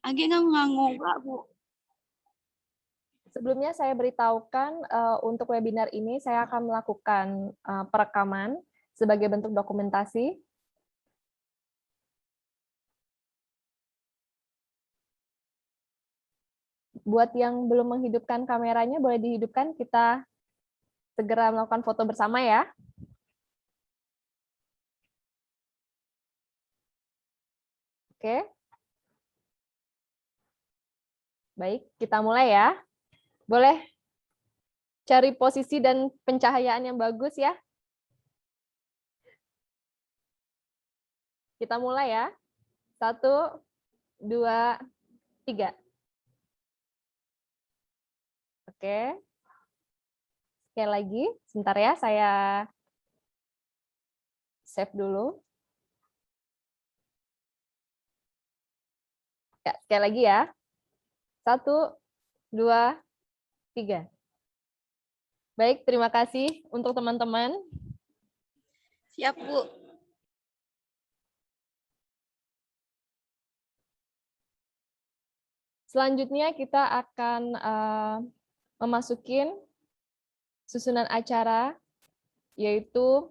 Agi nganggo Kak, Bu. Sebelumnya saya beritahukan untuk webinar ini saya akan melakukan perekaman sebagai bentuk dokumentasi. Buat yang belum menghidupkan kameranya, boleh dihidupkan, kita segera melakukan foto bersama ya. Oke. Baik, kita mulai ya. Boleh cari posisi dan pencahayaan yang bagus ya. Kita mulai ya. 1, 2, 3. Oke. Sekali lagi, sebentar ya, saya save dulu. Ya, sekali lagi ya. 1, 2, 3. Baik, terima kasih untuk teman-teman. Siap, Bu. Selanjutnya kita akan memasukin susunan acara, yaitu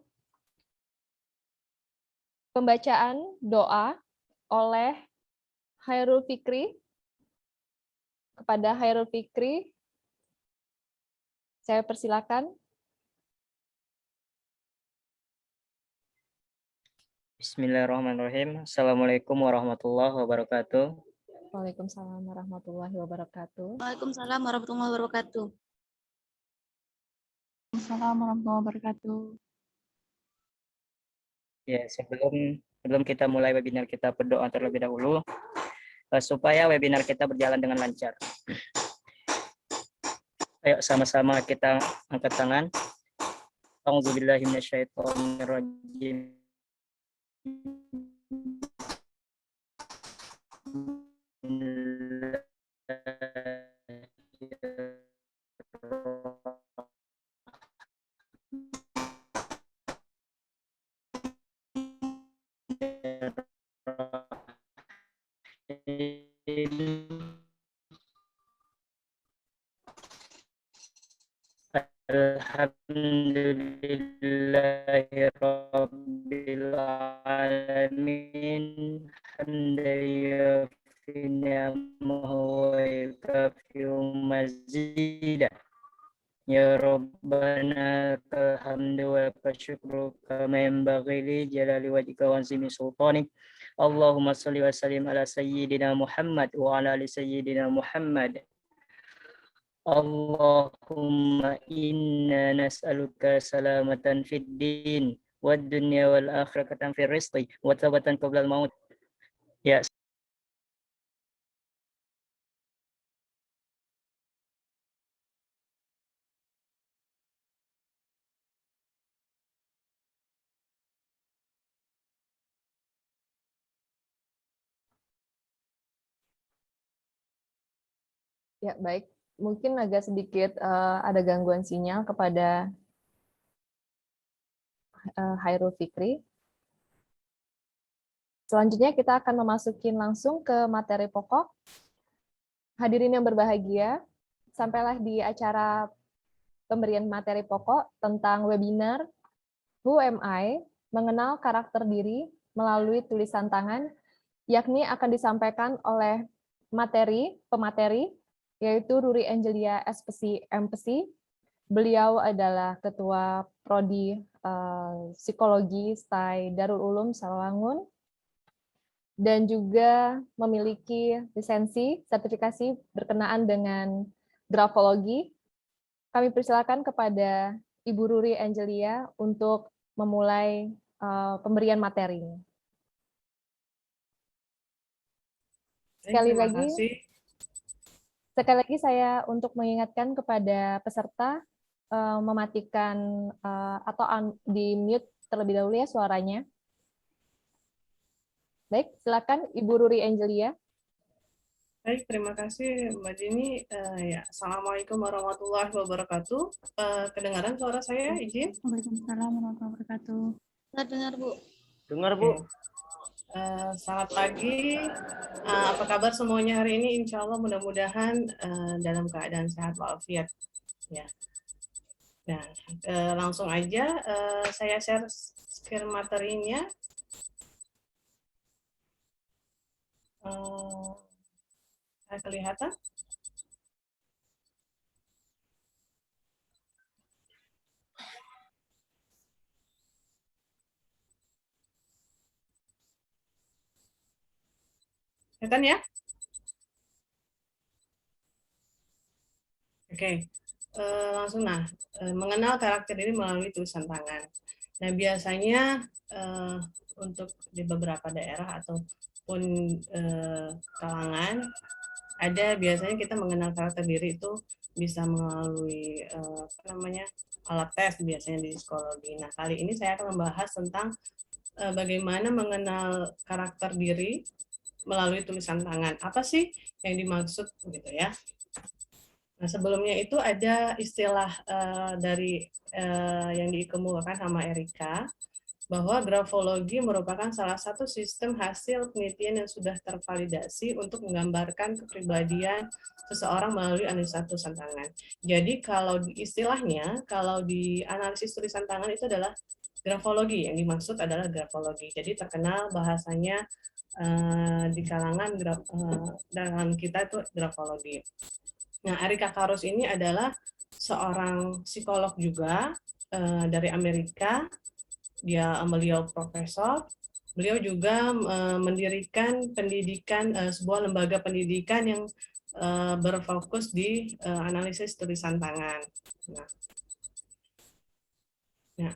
pembacaan doa oleh Khairul Fikri. Kepada Khairul Fikri, saya persilakan. Bismillahirrahmanirrahim. Assalamualaikum warahmatullahi wabarakatuh. Waalaikumsalam warahmatullahi wabarakatuh. Waalaikumsalam warahmatullahi wabarakatuh. Waalaikumsalam warahmatullahi wabarakatuh. Ya, sebelum kita mulai webinar, kita berdoa terlebih dahulu supaya webinar kita berjalan dengan lancar. Ayo sama-sama kita angkat tangan. A'udzubillahi minasyaitonirrajim. Alhamdulillahi rabbil alamin, hamdan yuwaffi ni'amahu wa yukafi'u mazidah. Ya Rabbana alhamdu wa syukru kama yanbaghi li jalali wajhika wa azimi sultanik. Allahumma shalli wa sallim ala sayyidina Muhammad wa ala ali sayyidina Muhammad. Allahumma inna nas'aluka salamatan fid din wad dunya wal akhiratan fir rizqi wa tawbatan qabla al maut. Ya. Ya, baik. Mungkin agak sedikit ada gangguan sinyal kepada Khairul Fikri. Selanjutnya kita akan memasukin langsung ke materi pokok. Hadirin yang berbahagia, sampailah di acara pemberian materi pokok tentang webinar Who Am I? Mengenal karakter diri melalui tulisan tangan, yakni akan disampaikan oleh pemateri, yaitu Ruri Angelia SPC MPC. Beliau adalah Ketua Prodi Psikologi STAI Darul Ulum Sawangun, dan juga memiliki lisensi sertifikasi berkenaan dengan grafologi. Kami persilakan kepada Ibu Ruri Angelia untuk memulai pemberian materi. Sekali lagi saya untuk mengingatkan kepada peserta mematikan atau di mute terlebih dahulu ya suaranya. Baik, silakan Ibu Ruri Angelia. Baik, terima kasih Mbak Jini. Assalamualaikum warahmatullahi wabarakatuh. Kedengaran suara saya, izin? Waalaikumsalam warahmatullahi wabarakatuh. Dengar, Bu. Dengar, Bu. Selamat pagi. Apa kabar semuanya hari ini? Insya Allah mudah-mudahan dalam keadaan sehat walafiat. Ya. Nah, langsung aja saya share screen materinya. Kelihatan? Kelihatan ya? Oke, langsung mengenal karakter ini melalui tulisan tangan. Nah, biasanya untuk di beberapa daerah ataupun kalangan, ada biasanya kita mengenal karakter diri itu bisa melalui alat tes biasanya di psikologi. Nah, kali ini saya akan membahas tentang bagaimana mengenal karakter diri melalui tulisan tangan. Apa sih yang dimaksud gitu ya? Nah, sebelumnya itu ada istilah dari yang dikemukakan sama Erika, bahwa grafologi merupakan salah satu sistem hasil penelitian yang sudah tervalidasi untuk menggambarkan kepribadian seseorang melalui analisis tulisan tangan. Jadi kalau istilahnya, kalau di analisis tulisan tangan itu adalah grafologi, yang dimaksud adalah grafologi. Jadi terkenal bahasanya di kalangan dalam kita itu grafologi. Nah, Erika Karus ini adalah seorang psikolog juga dari Amerika. Beliau profesor. Beliau juga mendirikan pendidikan sebuah lembaga pendidikan yang berfokus di analisis tulisan tangan. Nah,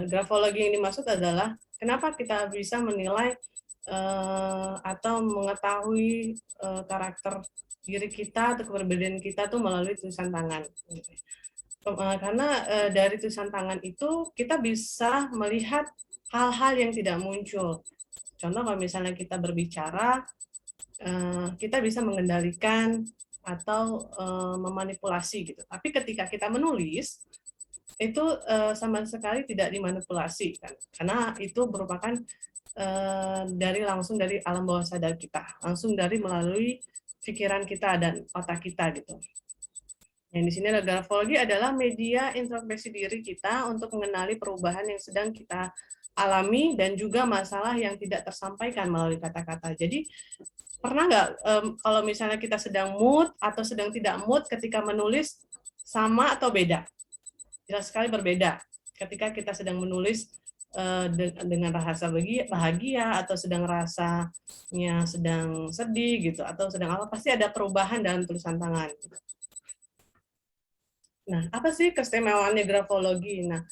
grafologi yang dimaksud adalah kenapa kita bisa menilai atau mengetahui karakter diri kita atau kepribadian kita tuh melalui tulisan tangan. Karena dari tulisan tangan itu kita bisa melihat hal-hal yang tidak muncul. Contoh kalau misalnya kita berbicara, kita bisa mengendalikan atau memanipulasi gitu. Tapi ketika kita menulis, itu sama sekali tidak dimanipulasi kan, karena itu merupakan langsung dari alam bawah sadar kita, langsung dari melalui pikiran kita dan otak kita gitu. Yang di sini grafologi adalah media introspeksi diri kita untuk mengenali perubahan yang sedang kita alami dan juga masalah yang tidak tersampaikan melalui kata-kata. Jadi pernah nggak kalau misalnya kita sedang mood atau sedang tidak mood ketika menulis sama atau beda? Jelas sekali berbeda. Ketika kita sedang menulis dengan rasa bahagia atau rasanya sedang sedih gitu atau sedang apa, pasti ada perubahan dalam tulisan tangan. Nah, apa sih keistimewaannya grafologi? Nah,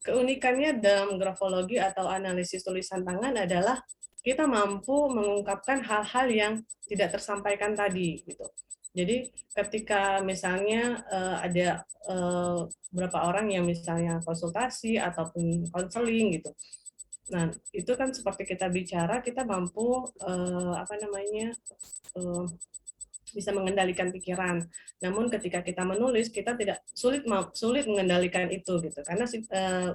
keunikannya dalam grafologi atau analisis tulisan tangan adalah kita mampu mengungkapkan hal-hal yang tidak tersampaikan tadi gitu. Jadi ketika misalnya ada beberapa orang yang misalnya konsultasi ataupun konseling gitu. Nah, itu kan seperti kita bicara, kita mampu bisa mengendalikan pikiran. Namun ketika kita menulis, kita tidak sulit mengendalikan itu gitu. Karena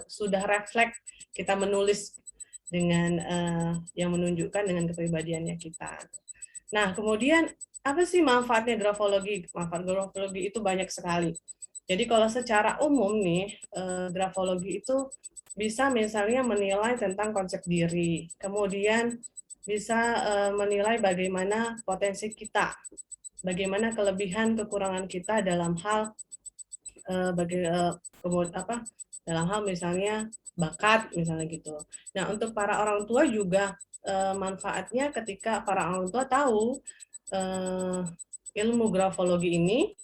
sudah refleks kita menulis dengan yang menunjukkan dengan kepribadiannya kita. Nah, kemudian apa sih manfaatnya grafologi? Manfaat grafologi itu banyak sekali. Jadi kalau secara umum nih, grafologi itu bisa misalnya menilai tentang konsep diri, kemudian bisa menilai bagaimana potensi kita, bagaimana kelebihan kekurangan kita dalam hal dalam hal misalnya bakat misalnya gitu. Nah, untuk para orang tua juga manfaatnya ketika para orang tua tahu ilmu grafologi ini,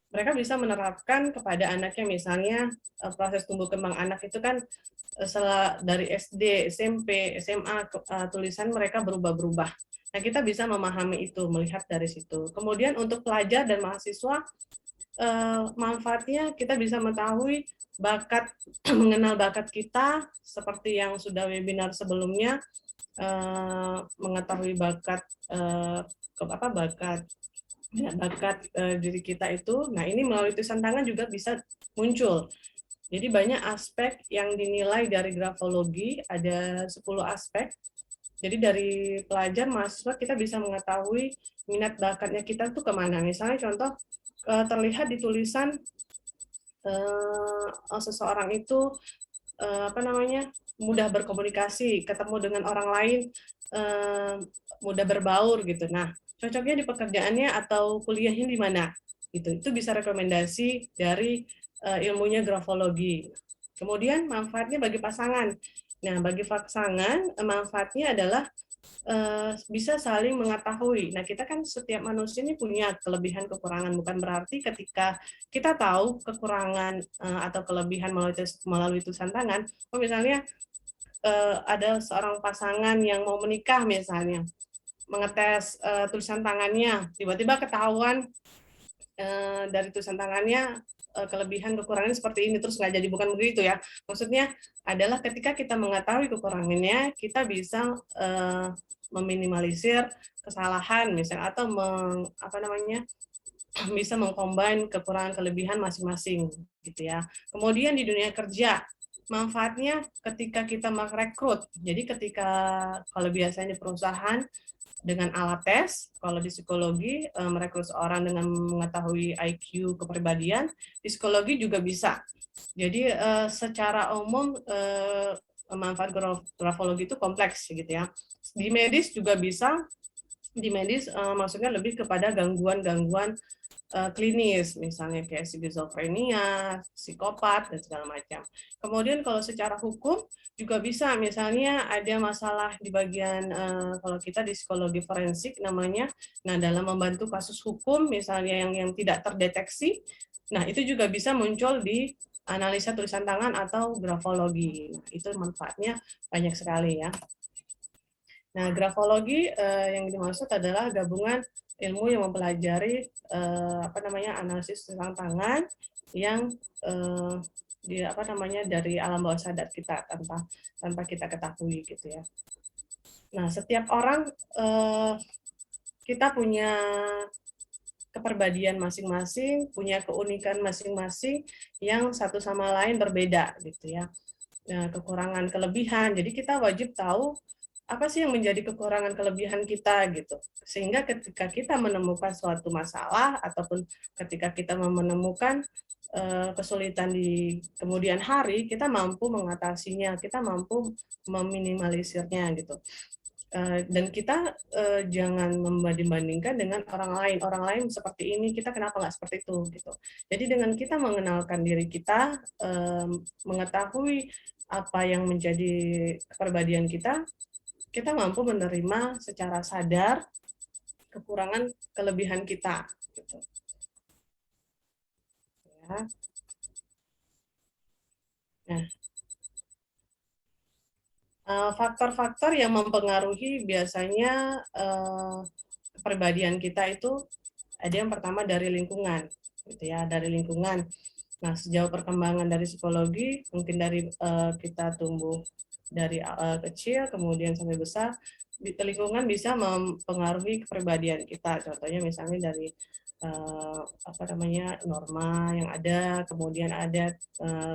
mereka bisa menerapkan kepada anaknya. Misalnya proses tumbuh kembang anak itu kan setelah dari SD, SMP, SMA, tulisan mereka berubah-berubah. Nah, kita bisa memahami itu, melihat dari situ. Kemudian untuk pelajar dan mahasiswa, manfaatnya kita bisa mengetahui bakat, mengenal bakat kita, seperti yang sudah webinar sebelumnya, mengetahui bakat diri kita itu. Nah, ini melalui tulisan tangan juga bisa muncul. Jadi banyak aspek yang dinilai dari grafologi, ada 10 aspek. Jadi dari pelajar, mahasiswa kita bisa mengetahui minat bakatnya kita tuh kemana. Misalnya contoh, terlihat di tulisan seseorang itu mudah berkomunikasi, ketemu dengan orang lain, mudah berbaur gitu. Nah, cocoknya di pekerjaannya atau kuliahnya di mana? Gitu. Itu bisa rekomendasi dari ilmunya grafologi. Kemudian manfaatnya bagi pasangan. Nah, bagi pasangan manfaatnya adalah bisa saling mengetahui. Nah, kita kan setiap manusia ini punya kelebihan kekurangan, bukan berarti ketika kita tahu kekurangan atau kelebihan melalui tulisan tangan, misalnya ada seorang pasangan yang mau menikah misalnya, mengetes tulisan tangannya, tiba-tiba ketahuan dari tulisan tangannya kelebihan kekurangan seperti ini, terus nggak jadi, bukan begitu ya. Maksudnya adalah ketika kita mengetahui kekurangannya, kita bisa meminimalisir kesalahan misalnya, atau bisa mengcombine kekurangan kelebihan masing-masing gitu ya. Kemudian di dunia kerja, manfaatnya ketika kita merekrut. Jadi ketika kalau biasanya perusahaan dengan alat tes, kalau di psikologi merekrut seorang dengan mengetahui IQ kepribadian, di psikologi juga bisa. Jadi secara umum manfaat grafologi itu kompleks gitu ya. Di medis juga bisa. Di medis maksudnya lebih kepada gangguan-gangguan klinis, misalnya kayak skizofrenia, psikopat, dan segala macam. Kemudian kalau secara hukum juga bisa, misalnya ada masalah di bagian, kalau kita di psikologi forensik namanya, nah dalam membantu kasus hukum, misalnya yang tidak terdeteksi, nah itu juga bisa muncul di analisa tulisan tangan atau grafologi. Itu manfaatnya banyak sekali ya. Nah, grafologi yang dimaksud adalah gabungan ilmu yang mempelajari analisis tulisan tangan yang dari alam bawah sadar kita tanpa kita ketahui gitu ya. Nah, setiap orang kita punya kepribadian masing-masing, punya keunikan masing-masing yang satu sama lain berbeda gitu ya. Nah, kekurangan kelebihan. Jadi kita wajib tahu apa sih yang menjadi kekurangan kelebihan kita gitu. Sehingga ketika kita menemukan suatu masalah ataupun ketika kita menemukan kesulitan di kemudian hari, kita mampu mengatasinya, kita mampu meminimalisirnya gitu. Dan kita jangan membanding-bandingkan dengan orang lain. Orang lain seperti ini, kita kenapa nggak seperti itu gitu. Jadi dengan kita mengenalkan diri kita, mengetahui apa yang menjadi kepribadian kita, kita mampu menerima secara sadar kekurangan kelebihan kita. Gitu. Ya. Nah, faktor-faktor yang mempengaruhi biasanya kepribadian kita itu ada yang pertama dari lingkungan, gitu ya, dari lingkungan. Nah, sejauh perkembangan dari psikologi, mungkin dari kita tumbuh dari kecil kemudian sampai besar, lingkungan bisa mempengaruhi kepribadian kita. Contohnya misalnya dari norma yang ada, kemudian ada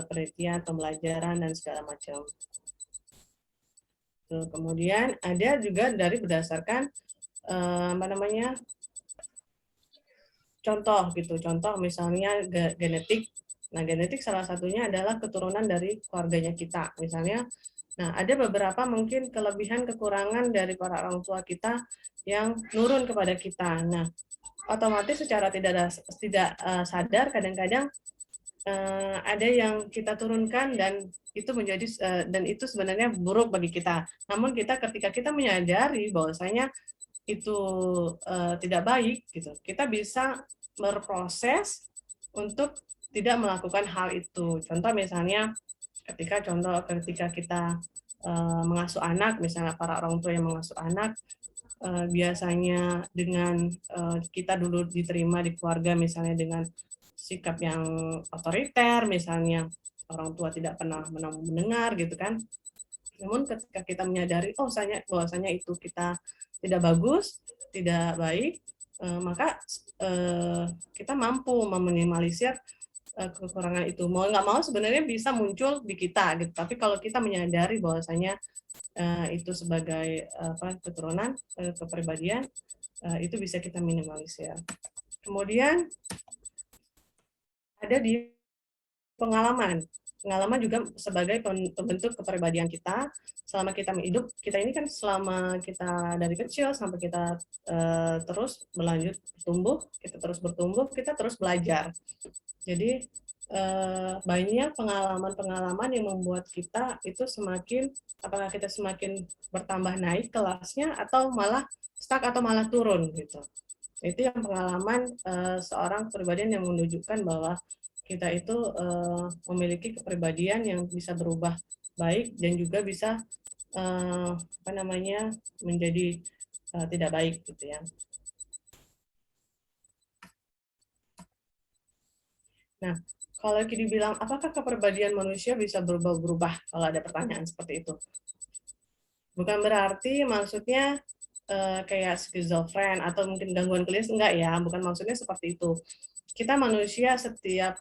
penelitian, pembelajaran dan segala macam. Kemudian ada juga dari berdasarkan contoh gitu. Contoh misalnya genetik. Nah, genetik salah satunya adalah keturunan dari keluarganya kita. Misalnya, nah ada beberapa mungkin kelebihan kekurangan dari para orang tua kita yang nurun kepada kita. Nah, otomatis secara tidak sadar kadang-kadang ada yang kita turunkan dan itu sebenarnya buruk bagi kita. Namun ketika kita menyadari bahwasanya itu tidak baik gitu, kita bisa berproses untuk tidak melakukan hal itu. Contoh misalnya ketika kita mengasuh anak, misalnya para orang tua yang mengasuh anak, biasanya dengan kita dulu diterima di keluarga misalnya dengan sikap yang otoriter, misalnya orang tua tidak pernah mendengar gitu kan. Namun ketika kita menyadari bahwasanya itu kita tidak bagus, tidak baik, maka kita mampu meminimalisir kekurangan itu. Mau nggak mau sebenarnya bisa muncul di kita gitu. Tapi kalau kita menyadari bahwasanya itu sebagai keturunan kepribadian, itu bisa kita minimalisir. Kemudian ada di pengalaman. Pengalaman juga sebagai pembentuk kepribadian kita selama kita hidup. Kita ini kan selama kita dari kecil sampai kita terus berlanjut bertumbuh, kita terus belajar. Jadi banyak pengalaman-pengalaman yang membuat kita itu apakah kita semakin bertambah naik kelasnya atau malah stuck atau malah turun gitu. Itu yang pengalaman seorang kepribadian yang menunjukkan bahwa kita itu memiliki kepribadian yang bisa berubah baik dan juga bisa menjadi tidak baik gitu ya. Nah, kalau dibilang apakah kepribadian manusia bisa berubah-berubah kalau ada pertanyaan seperti itu. Bukan berarti maksudnya kayak skizofren atau mungkin gangguan klinis, enggak ya, bukan maksudnya seperti itu. Kita manusia setiap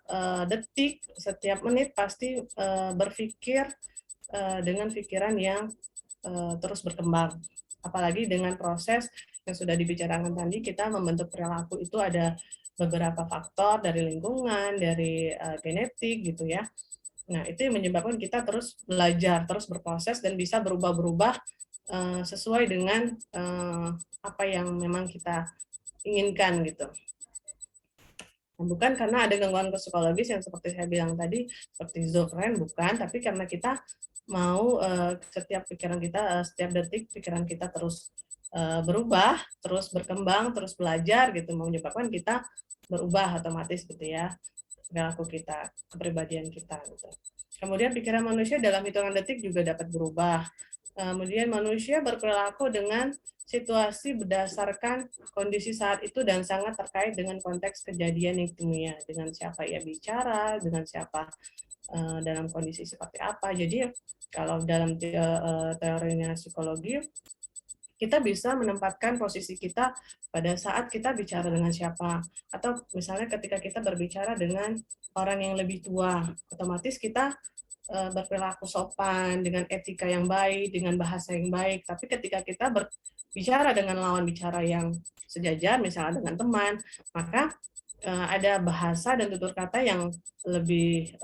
detik, setiap menit pasti berpikir dengan pikiran yang terus berkembang. Apalagi dengan proses yang sudah dibicarakan tadi, kita membentuk perilaku itu ada beberapa faktor dari lingkungan, dari genetik gitu ya. Nah, itu yang menyebabkan kita terus belajar, terus berproses dan bisa berubah-berubah sesuai dengan apa yang memang kita inginkan gitu. Bukan karena ada gangguan psikologis yang seperti saya bilang tadi, seperti schizofren, bukan, tapi karena kita mau setiap pikiran kita, setiap detik pikiran kita terus berubah, terus berkembang, terus belajar gitu, menyebabkan kita berubah otomatis gitu ya, perilaku kita, kepribadian kita gitu. Kemudian pikiran manusia dalam hitungan detik juga dapat berubah. Kemudian manusia berperilaku dengan situasi berdasarkan kondisi saat itu dan sangat terkait dengan konteks kejadian yang ditemui, dengan siapa ia bicara, dengan siapa dalam kondisi seperti apa. Jadi kalau dalam teorinya psikologi, kita bisa menempatkan posisi kita pada saat kita bicara dengan siapa. Atau misalnya ketika kita berbicara dengan orang yang lebih tua, otomatis kita berperilaku sopan, dengan etika yang baik, dengan bahasa yang baik. Tapi ketika kita berbicara dengan lawan bicara yang sejajar, misalnya dengan teman, maka ada bahasa dan tutur kata yang lebih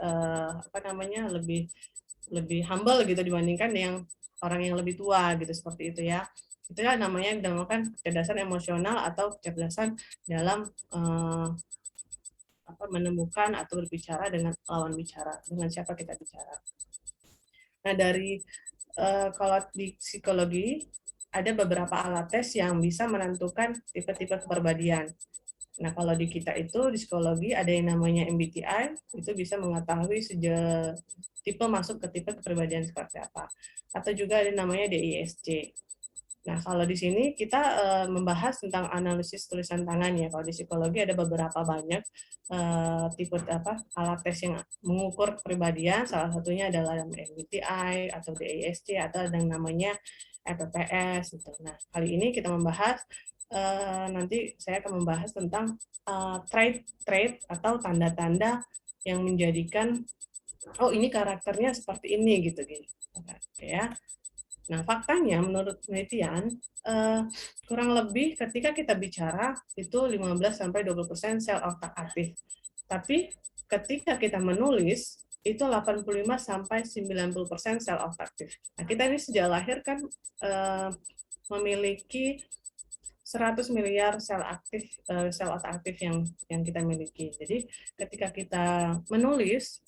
lebih humble gitu dibandingkan yang orang yang lebih tua gitu, seperti itu ya. Itu namanya dinamakan kecerdasan emosional atau kecerdasan dalam menemukan atau berbicara dengan lawan bicara, dengan siapa kita bicara. Nah, dari kalau di psikologi ada beberapa alat tes yang bisa menentukan tipe-tipe kepribadian. Nah, kalau di kita itu di psikologi ada yang namanya MBTI, itu bisa mengetahui tipe masuk ke tipe kepribadian seperti apa. Atau juga ada namanya DISC. Nah, kalau di sini kita membahas tentang analisis tulisan tangan ya. Kalau di psikologi ada beberapa banyak tipe alat tes yang mengukur kepribadian. Salah satunya adalah MBTI atau DISC atau ada yang namanya EPPS gitu. Nah, kali ini kita membahas nanti saya akan membahas tentang trait atau tanda-tanda yang menjadikan oh ini karakternya seperti ini gitu ya. Nah, faktanya menurut penelitian kurang lebih ketika kita bicara itu 15-20% sel otak aktif. Tapi ketika kita menulis itu 85-90% sel otak aktif. Nah, kita ini sejak lahir kan memiliki 100 miliar sel otak aktif yang kita miliki. Jadi ketika kita menulis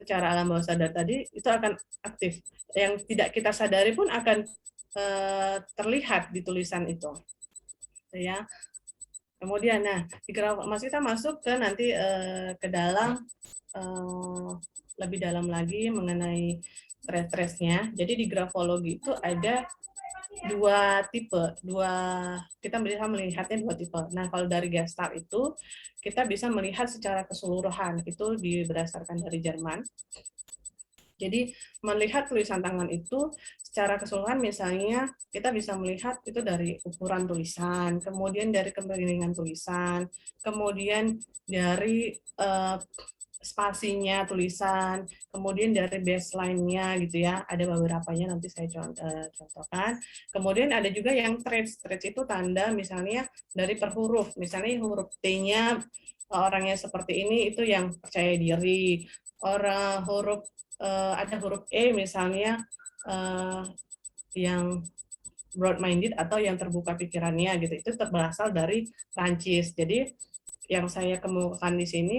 secara alam bawah sadar tadi itu akan aktif. Yang tidak kita sadari pun akan terlihat di tulisan itu. Ya. Kemudian, nah, kita masuk ke nanti ke dalam lebih dalam lagi mengenai trait-traitnya. Jadi di grafologi itu ada dua tipe, kita bisa melihatnya dua tipe. Nah, kalau dari Gestalt itu kita bisa melihat secara keseluruhan, itu berdasarkan dari Jerman. Jadi melihat tulisan tangan itu secara keseluruhan, misalnya kita bisa melihat itu dari ukuran tulisan, kemudian dari kemiringan tulisan, kemudian dari spasinya, tulisan, kemudian dari baseline-nya gitu ya, ada beberapanya nanti saya contohkan. Kemudian ada juga yang traits. Traits itu tanda misalnya dari per huruf, misalnya huruf T-nya orangnya seperti ini itu yang percaya diri. Orang huruf ada huruf E misalnya yang broad-minded atau yang terbuka pikirannya gitu. Itu berasal dari Prancis. Jadi yang saya kemukakan di sini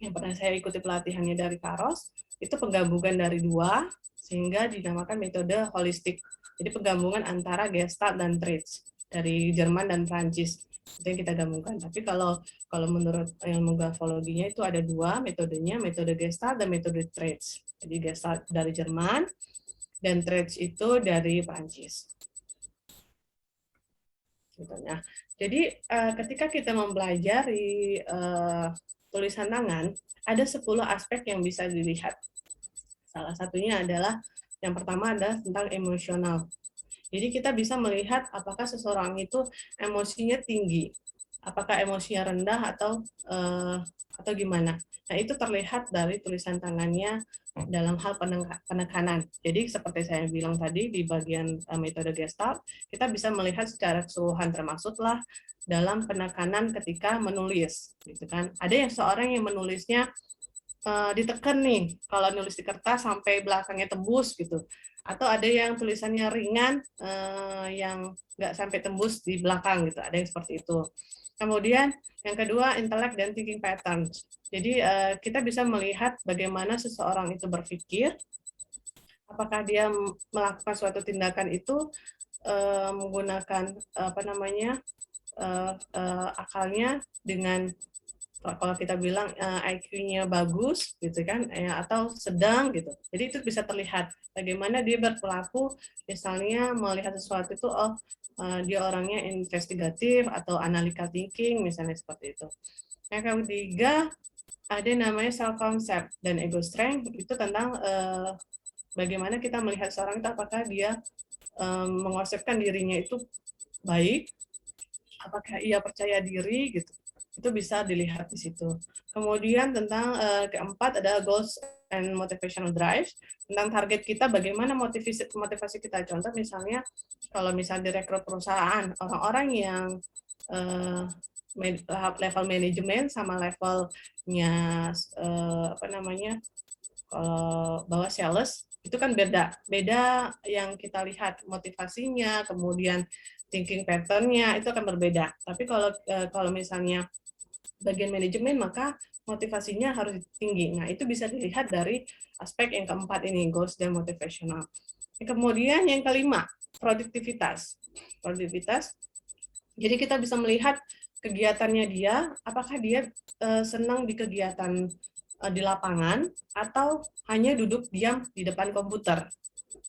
yang pernah saya ikuti pelatihannya dari Karos, itu penggabungan dari dua, sehingga dinamakan metode holistik. Jadi penggabungan antara Gestalt dan Traits, dari Jerman dan Prancis. Itu yang kita gabungkan. Tapi kalau menurut ilmu grafologinya itu ada dua metodenya, metode Gestalt dan metode Traits. Jadi Gestalt dari Jerman, dan Traits itu dari Prancis. Nah, jadi ketika kita mempelajari tulisan tangan, ada 10 aspek yang bisa dilihat. Salah satunya adalah, yang pertama adalah tentang emosional. Jadi kita bisa melihat apakah seseorang itu emosinya tinggi, apakah emosinya rendah atau gimana. Nah, itu terlihat dari tulisan tangannya dalam hal penekanan. Jadi seperti saya bilang tadi di bagian metode Gestalt, kita bisa melihat secara keseluruhan termasuklah dalam penekanan ketika menulis, gitu kan. Ada yang seorang yang menulisnya ditekan nih, kalau nulis di kertas sampai belakangnya tembus gitu. Atau ada yang tulisannya ringan, yang nggak sampai tembus di belakang gitu. Ada yang seperti itu. Kemudian yang kedua, intellect dan thinking patterns. Jadi kita bisa melihat bagaimana seseorang itu berpikir, apakah dia melakukan suatu tindakan itu menggunakan akalnya dengan, kalau kita bilang IQ-nya bagus gitu kan, atau sedang gitu. Jadi itu bisa terlihat bagaimana dia berperilaku, misalnya melihat sesuatu itu, dia orangnya investigatif atau analytical thinking misalnya seperti itu. Yang ketiga ada namanya self concept dan ego strength, itu tentang bagaimana kita melihat seorang itu, apakah dia mengonsepkan dirinya itu baik, apakah ia percaya diri gitu. Itu bisa dilihat di situ. Kemudian tentang keempat adalah goals and motivational drive, tentang target kita, bagaimana motivasi kita. Contoh misalnya kalau misalnya direkrut perusahaan, orang-orang yang level manajemen sama levelnya kalau bawah sales itu kan beda yang kita lihat motivasinya, kemudian thinking pattern-nya itu akan berbeda. Tapi kalau misalnya bagian manajemen, maka motivasinya harus tinggi. Nah, itu bisa dilihat dari aspek yang keempat ini, goals dan motivational. Kemudian yang kelima, produktivitas. Produktivitas, jadi kita bisa melihat kegiatannya dia, apakah dia senang di kegiatan di lapangan atau hanya duduk diam di depan komputer.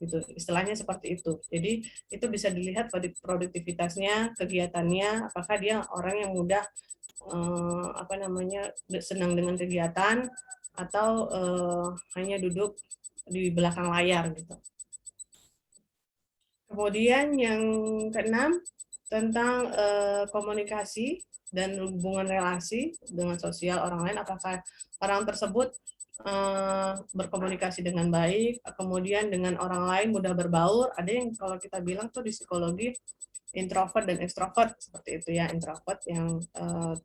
Gitu, istilahnya seperti itu. Jadi itu bisa dilihat produktivitasnya, kegiatannya, apakah dia orang yang mudah senang dengan kegiatan atau hanya duduk di belakang layar gitu. Kemudian yang keenam tentang komunikasi dan hubungan relasi dengan sosial orang lain, apakah orang tersebut berkomunikasi dengan baik, kemudian dengan orang lain mudah berbaur. Ada yang kalau kita bilang tuh di psikologi introvert dan ekstrovert, seperti itu ya, introvert yang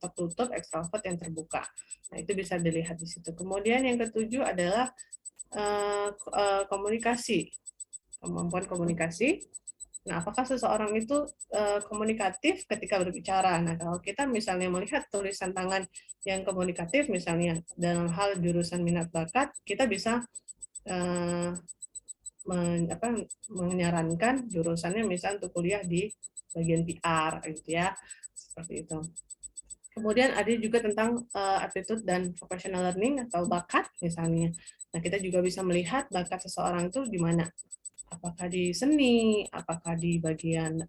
tertutup, ekstrovert yang terbuka. Nah, itu bisa dilihat di situ. Kemudian yang ketujuh adalah komunikasi, kemampuan komunikasi. Nah, apakah seseorang itu komunikatif ketika berbicara? Nah, kalau kita misalnya melihat tulisan tangan yang komunikatif, misalnya dalam hal jurusan minat bakat, kita bisa menyarankan jurusannya misalnya untuk kuliah di bagian PR, gitu ya, seperti itu. Kemudian ada juga tentang aptitude dan professional learning atau bakat misalnya. Nah, kita juga bisa melihat bakat seseorang itu di mana. Apakah di seni, apakah di bagian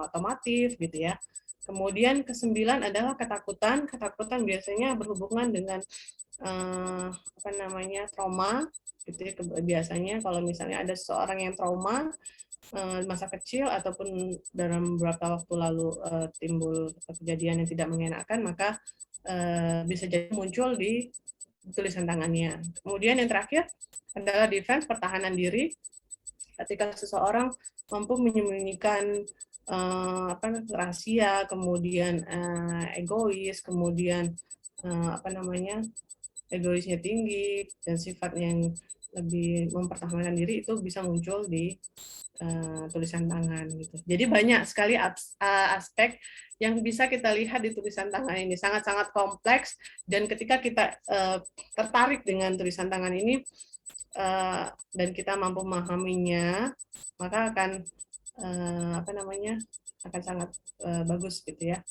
otomotif gitu ya. Kemudian ke-9 adalah ketakutan. Ketakutan biasanya berhubungan dengan trauma gitu ya. Biasanya kalau misalnya ada seseorang yang trauma masa kecil ataupun dalam beberapa waktu lalu timbul kejadian yang tidak mengenakan, maka bisa jadi muncul di tulisan tangannya. Kemudian yang terakhir adalah defense, pertahanan diri. Ketika seseorang mampu menyembunyikan rahasia, kemudian egois, kemudian egoisnya tinggi dan sifat yang lebih mempertahankan diri, itu bisa muncul di tulisan tangan gitu. Jadi banyak sekali aspek yang bisa kita lihat di tulisan tangan ini, sangat-sangat kompleks, dan ketika kita tertarik dengan tulisan tangan ini dan kita mampu memahaminya, maka akan akan sangat bagus gitu ya.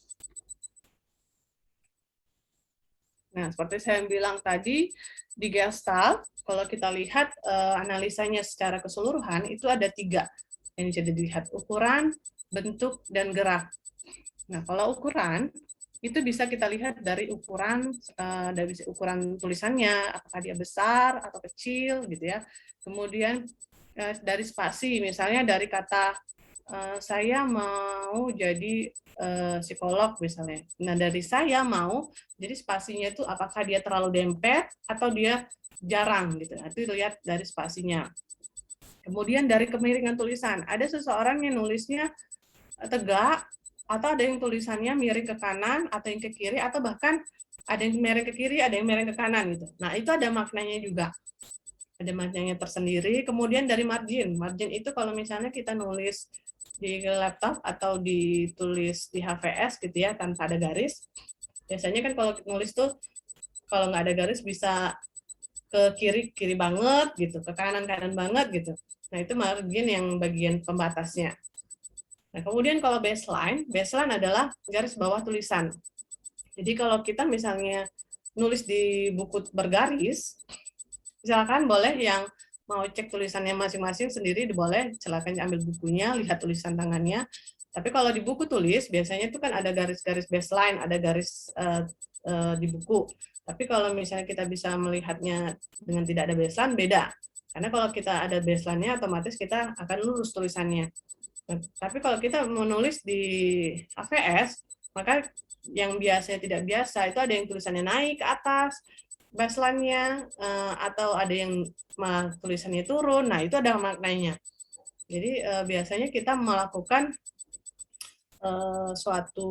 Nah, seperti saya bilang tadi, di Gestalt, kalau kita lihat analisanya secara keseluruhan, itu ada 3 yang bisa dilihat: ukuran, bentuk, dan gerak. Nah, kalau ukuran, itu bisa kita lihat dari ukuran tulisannya, apakah dia besar atau kecil gitu ya. Kemudian dari spasi, misalnya dari kata saya mau jadi psikolog misalnya. Nah, dari saya mau, jadi spasinya itu apakah dia terlalu dempet atau dia jarang gitu. Itu lihat dari spasinya. Kemudian dari kemiringan tulisan, ada seseorang yang nulisnya tegak, atau ada yang tulisannya miring ke kanan, atau yang ke kiri, atau bahkan ada yang miring ke kiri, ada yang miring ke kanan gitu. Nah, itu ada maknanya juga. Ada maknanya tersendiri. Kemudian dari margin. Margin itu kalau misalnya kita nulis di laptop atau ditulis di HVS gitu ya, tanpa ada garis. Biasanya kan kalau nulis tuh, kalau nggak ada garis bisa ke kiri banget gitu, ke kanan banget gitu. Nah, itu margin yang bagian pembatasnya. Nah, kemudian kalau baseline adalah garis bawah tulisan. Jadi kalau kita misalnya nulis di buku bergaris, misalkan boleh yang mau cek tulisannya masing-masing sendiri, boleh, silakan ambil bukunya, lihat tulisan tangannya. Tapi kalau di buku tulis, biasanya itu kan ada garis-garis baseline, ada garis di buku. Tapi kalau misalnya kita bisa melihatnya dengan tidak ada baseline, beda. Karena kalau kita ada baseline-nya, otomatis kita akan lurus tulisannya. Nah, tapi kalau kita menulis di AVS, maka yang biasanya tidak biasa itu ada yang tulisannya naik ke atas baseline-nya, atau ada yang tulisannya turun. Nah, itu ada maknanya. Jadi biasanya kita melakukan suatu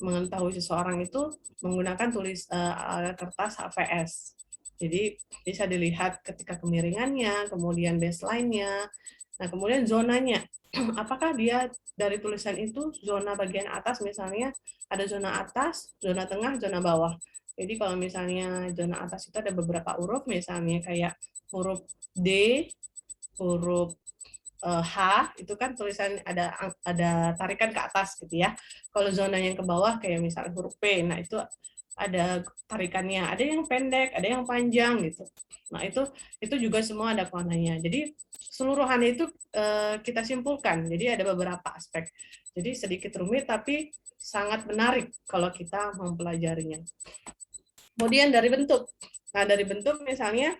mengetahui seseorang itu menggunakan kertas HVS. Jadi bisa dilihat ketika kemiringannya, kemudian baseline-nya. Nah, kemudian zonanya, apakah dia dari tulisan itu zona bagian atas, misalnya ada zona atas, zona tengah, zona bawah. Jadi kalau misalnya zona atas itu ada beberapa huruf, misalnya kayak huruf D, huruf H, itu kan tulisan ada tarikan ke atas gitu ya. Kalau zona yang ke bawah kayak misalnya huruf P, nah itu ada tarikannya, ada yang pendek, ada yang panjang gitu. Nah, itu juga semua ada warnanya. Jadi keseluruhannya itu kita simpulkan. Jadi ada beberapa aspek. Jadi sedikit rumit tapi sangat menarik kalau kita mempelajarinya. Kemudian dari bentuk. Nah, dari bentuk misalnya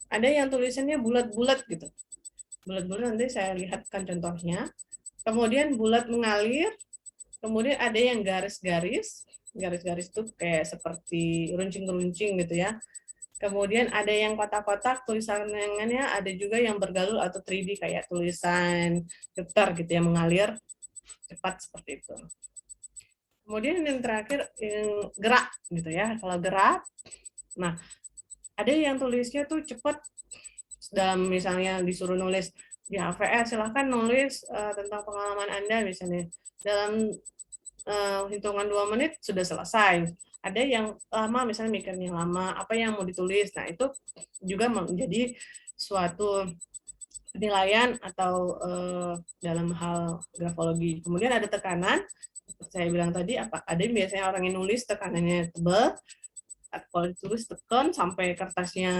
ada yang tulisannya bulat-bulat gitu. Bulat-bulat, nanti saya lihatkan contohnya. Kemudian bulat mengalir. Kemudian ada yang garis-garis. Garis-garis itu kayak seperti runcing-runcing gitu ya. Kemudian ada yang kotak-kotak, tulisannya ada juga yang bergalur atau 3D kayak tulisan Jupiter gitu ya, mengalir cepat seperti itu. Kemudian yang terakhir yang gerak gitu ya. Kalau gerak, nah ada yang tulisnya tuh cepat, dalam misalnya disuruh nulis di HVS, silahkan nulis tentang pengalaman Anda misalnya. Dalam hitungan 2 menit sudah selesai. Ada yang lama, misalnya mikirnya lama, apa yang mau ditulis. Nah, itu juga menjadi suatu penilaian atau dalam hal grafologi. Kemudian ada tekanan, seperti saya bilang tadi, ada yang biasanya orang yang nulis tekanannya tebal, kalau ditulis tekan sampai kertasnya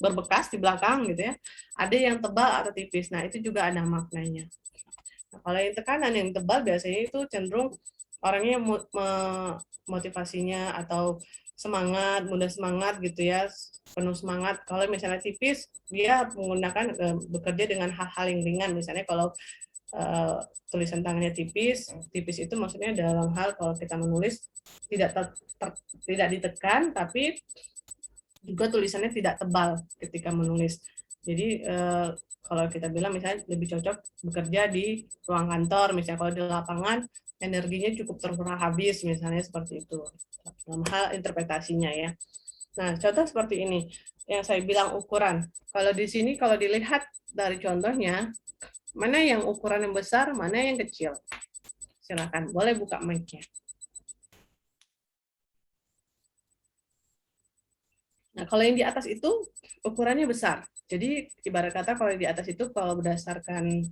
berbekas di belakang gitu ya. Ada yang tebal atau tipis. Nah, itu juga ada maknanya. Nah, kalau yang tekanan yang tebal biasanya itu cenderung orangnya motivasinya atau semangat, mudah semangat gitu ya, penuh semangat. Kalau misalnya tipis, dia menggunakan bekerja dengan hal-hal yang ringan. Misalnya kalau tulisan tangannya tipis. Tipis itu maksudnya dalam hal kalau kita menulis tidak ditekan, tapi juga tulisannya tidak tebal ketika menulis. Jadi kalau kita bilang misalnya lebih cocok bekerja di ruang kantor, misalnya kalau di lapangan energinya cukup terkuras habis, misalnya seperti itu. Dalam hal interpretasinya ya. Nah, contoh seperti ini yang saya bilang ukuran. Kalau di sini kalau dilihat dari contohnya, mana yang ukuran yang besar, mana yang kecil. Silakan, boleh buka mic-nya. Nah, kalau yang di atas itu ukurannya besar. Jadi ibarat kata kalau di atas itu kalau berdasarkan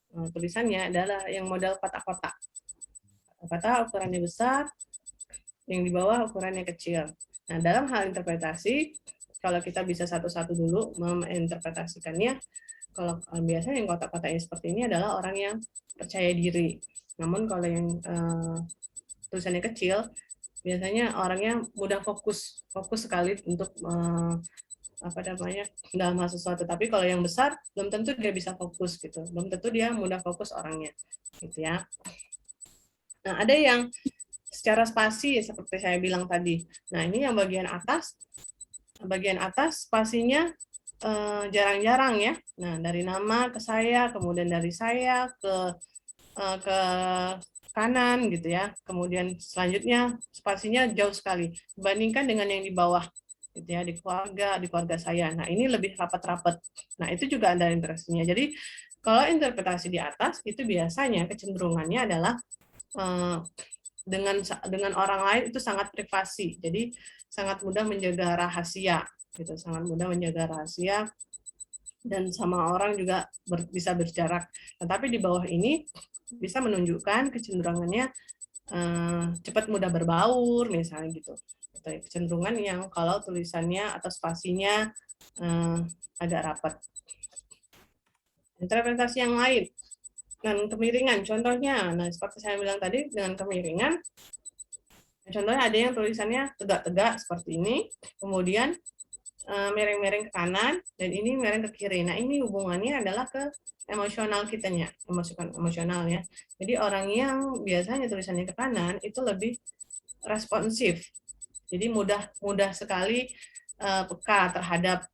tulisannya adalah yang model kotak-kotak. Kotak ukurannya besar, yang di bawah ukurannya kecil. Nah, dalam hal interpretasi, kalau kita bisa satu-satu dulu menginterpretasikannya, kalau biasanya yang kotak-kotaknya seperti ini adalah orang yang percaya diri. Namun kalau yang tulisannya kecil, biasanya orangnya mudah fokus sekali untuk dalam hal sesuatu. Tapi kalau yang besar belum tentu dia bisa fokus gitu, belum tentu dia mudah fokus orangnya, gitu ya. Nah, ada yang secara spasi seperti saya bilang tadi. Nah, ini yang bagian atas spasinya jarang-jarang ya. Nah, dari nama ke saya, kemudian dari saya ke kanan gitu ya. Kemudian selanjutnya spasinya jauh sekali dibandingkan dengan yang di bawah gitu ya, di keluarga saya. Nah, ini lebih rapat-rapat. Nah, itu juga ada interestnya. Jadi, kalau interpretasi di atas itu biasanya kecenderungannya adalah dengan orang lain itu sangat privasi. Jadi, sangat mudah menjaga rahasia gitu, sangat mudah menjaga rahasia dan sama orang juga bisa berjarak. Tetapi di bawah ini bisa menunjukkan kecenderungannya cepat mudah berbaur misalnya gitu. Kecenderungan yang kalau tulisannya atau spasinya agak rapat. Interpretasi yang lain dengan kemiringan, contohnya, nah seperti saya bilang tadi dengan kemiringan, contohnya ada yang tulisannya tegak-tegak seperti ini, kemudian miring-miring ke kanan, dan ini miring ke kiri. Nah ini hubungannya adalah ke emosional kitanya, emosional ya. Jadi orang yang biasanya tulisannya ke kanan itu lebih responsif. Jadi mudah sekali peka terhadap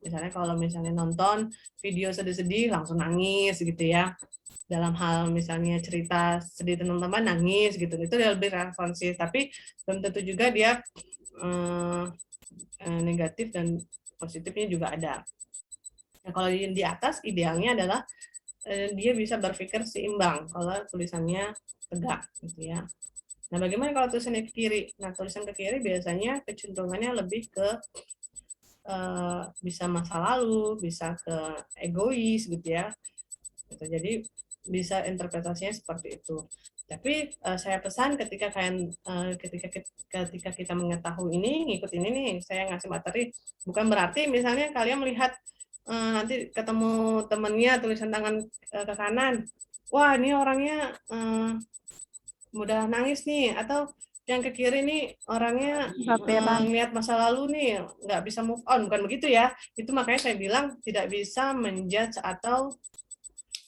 misalnya kalau misalnya nonton video sedih-sedih langsung nangis gitu ya. Dalam hal misalnya cerita sedih teman-teman nangis gitu, itu dia lebih responsif. Tapi belum tentu juga dia negatif dan positifnya juga ada. Nah, kalau di atas idealnya adalah dia bisa berpikir seimbang kalau tulisannya tegak gitu ya. Nah, bagaimana kalau tulisannya ke kiri? Nah, tulisan ke kiri biasanya kecenderungannya lebih ke bisa masa lalu, bisa ke egois gitu ya. Gitu. Jadi bisa interpretasinya seperti itu. Tapi saya pesan ketika kita mengetahui ini, ngikutin ini, saya ngasih materi, bukan berarti misalnya kalian melihat nanti ketemu temennya tulisan tangan ke kanan, wah ini orangnya mudah nangis nih, atau yang ke kiri nih orangnya lihat masa lalu nih nggak bisa move on, bukan begitu ya. Itu makanya saya bilang tidak bisa menjudge atau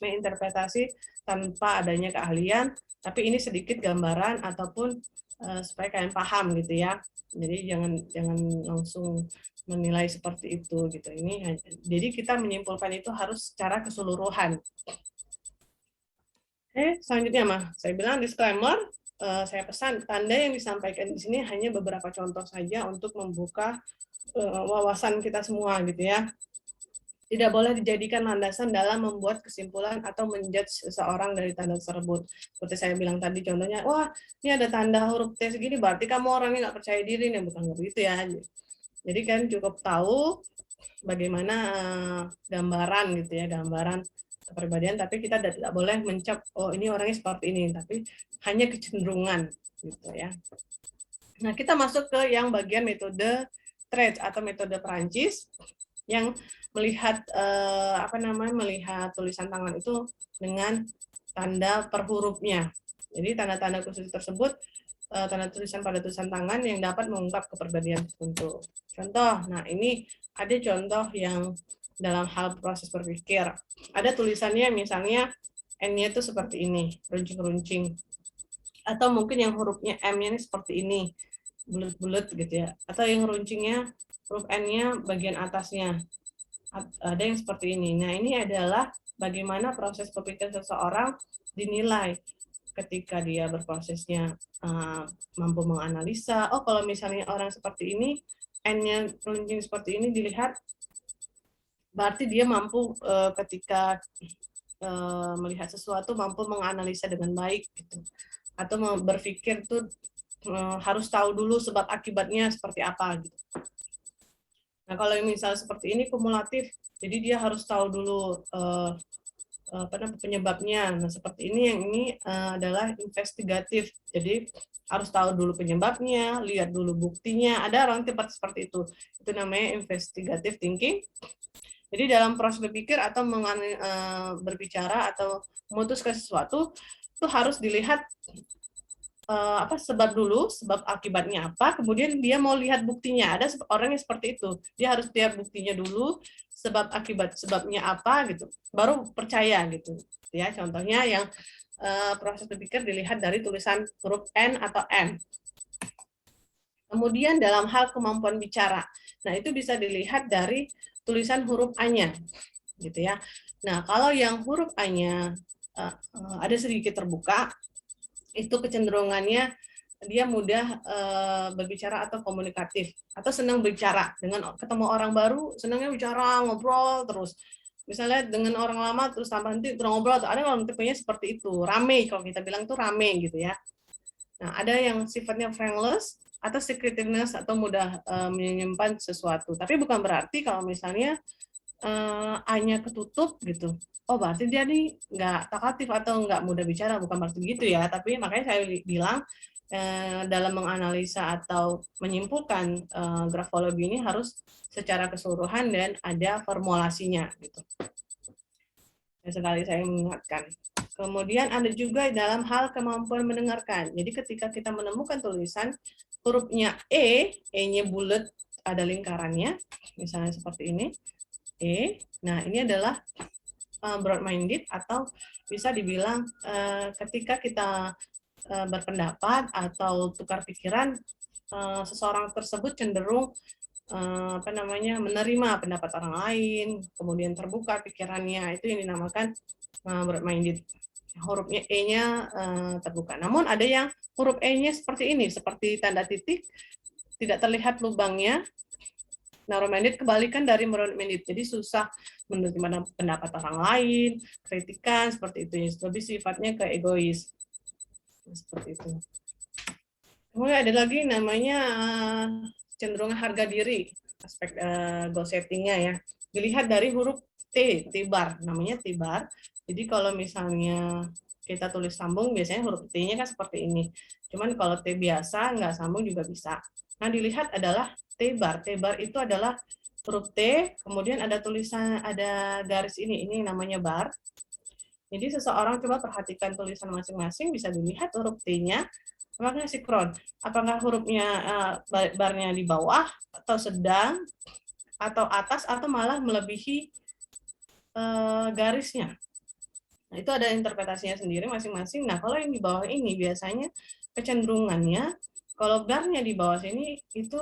menginterpretasi tanpa adanya keahlian, tapi ini sedikit gambaran ataupun supaya kalian paham gitu ya. Jadi jangan langsung menilai seperti itu gitu. Jadi kita menyimpulkan itu harus secara keseluruhan. Oke, selanjutnya saya bilang disclaimer, saya pesan tanda yang disampaikan di sini hanya beberapa contoh saja untuk membuka wawasan kita semua gitu ya. Tidak boleh dijadikan landasan dalam membuat kesimpulan atau menjudge seseorang dari tanda tersebut. Seperti saya bilang tadi contohnya, wah ini ada tanda huruf T segini, berarti kamu orangnya nggak percaya diri nih, bukan begitu ya. Jadi kan cukup tahu bagaimana gambaran gitu ya, gambaran kepribadian, tapi kita tidak boleh mencap, oh ini orangnya seperti ini, tapi hanya kecenderungan gitu ya. Nah kita masuk ke yang bagian metode Traich atau metode Perancis yang melihat melihat tulisan tangan itu dengan tanda per hurufnya. Jadi tanda-tanda khusus tersebut tanda tulisan pada tulisan tangan yang dapat mengungkap kepribadian tertentu. Contoh, nah ini ada contoh yang dalam hal proses berpikir. Ada tulisannya misalnya N-nya itu seperti ini, runcing-runcing. Atau mungkin yang hurufnya M-nya ini seperti ini, bulat-bulat gitu ya. Atau yang runcingnya huruf N-nya bagian atasnya. Ada yang seperti ini. Nah, ini adalah bagaimana proses berpikir seseorang dinilai ketika dia berprosesnya mampu menganalisa. Oh, kalau misalnya orang seperti ini, N-nya runcing seperti ini dilihat, berarti dia mampu ketika melihat sesuatu mampu menganalisa dengan baik gitu. Atau berpikir tuh harus tahu dulu sebab akibatnya seperti apa gitu. Nah, kalau misalnya seperti ini kumulatif, jadi dia harus tahu dulu penyebabnya. Nah, seperti ini yang ini adalah investigatif. Jadi harus tahu dulu penyebabnya, lihat dulu buktinya. Ada orang tipe seperti itu. Itu namanya investigative thinking. Jadi dalam proses berpikir atau berbicara atau memutuskan sesuatu itu harus dilihat sebab dulu, sebab akibatnya apa, kemudian dia mau lihat buktinya. Ada orang yang seperti itu, dia harus lihat buktinya dulu, sebab akibat sebabnya apa gitu, baru percaya gitu. Ya, contohnya yang proses berpikir dilihat dari tulisan huruf N atau M. Kemudian dalam hal kemampuan bicara, nah itu bisa dilihat dari tulisan huruf A-nya, gitu ya. Nah, kalau yang huruf A-nya ada sedikit terbuka, itu kecenderungannya dia mudah berbicara atau komunikatif, atau senang bicara. Dengan ketemu orang baru, senangnya bicara, ngobrol terus. Misalnya dengan orang lama terus tambah nanti terus ngobrol, ada orang tipenya seperti itu, rame, kalau kita bilang tuh rame gitu ya. Nah, ada yang sifatnya friendless atau secretiveness atau mudah menyimpan sesuatu. Tapi bukan berarti kalau misalnya A-nya ketutup gitu, oh berarti dia nih nggak talkatif atau nggak mudah bicara, bukan berarti gitu ya. Tapi makanya saya bilang dalam menganalisa atau menyimpulkan grafologi ini harus secara keseluruhan dan ada formulasinya gitu. Sekali saya mengingatkan. Kemudian ada juga dalam hal kemampuan mendengarkan. Jadi ketika kita menemukan tulisan hurufnya E-nya bulat, ada lingkarannya, misalnya seperti ini, E. Nah, ini adalah broad-minded atau bisa dibilang ketika kita berpendapat atau tukar pikiran, seseorang tersebut cenderung menerima pendapat orang lain, kemudian terbuka pikirannya, itu yang dinamakan broad-minded. Hurufnya E-nya terbuka. Namun ada yang huruf E-nya seperti ini, seperti tanda titik, tidak terlihat lubangnya. Narrow-minded kebalikan dari broad-minded. Jadi susah menerima pendapat orang lain, kritikan, seperti itu. Lebih sifatnya ke egois. Seperti itu. Kemudian ada lagi namanya cenderungan harga diri, aspek goal setting-nya ya. Dilihat dari huruf T, T-bar, namanya T-bar. Jadi kalau misalnya kita tulis sambung, biasanya huruf T-nya kan seperti ini. Cuman kalau T biasa, nggak sambung juga bisa. Nah, dilihat adalah T-bar. T-bar itu adalah huruf T, kemudian ada tulisan, ada garis ini namanya bar. Jadi seseorang coba perhatikan tulisan masing-masing, bisa dilihat huruf T-nya, apakah sinkron, apakah hurufnya barnya di bawah, atau sedang, atau atas, atau malah melebihi garisnya. Nah, itu ada interpretasinya sendiri masing-masing. Nah, kalau yang di bawah ini biasanya kecenderungannya, kalau barnya di bawah sini itu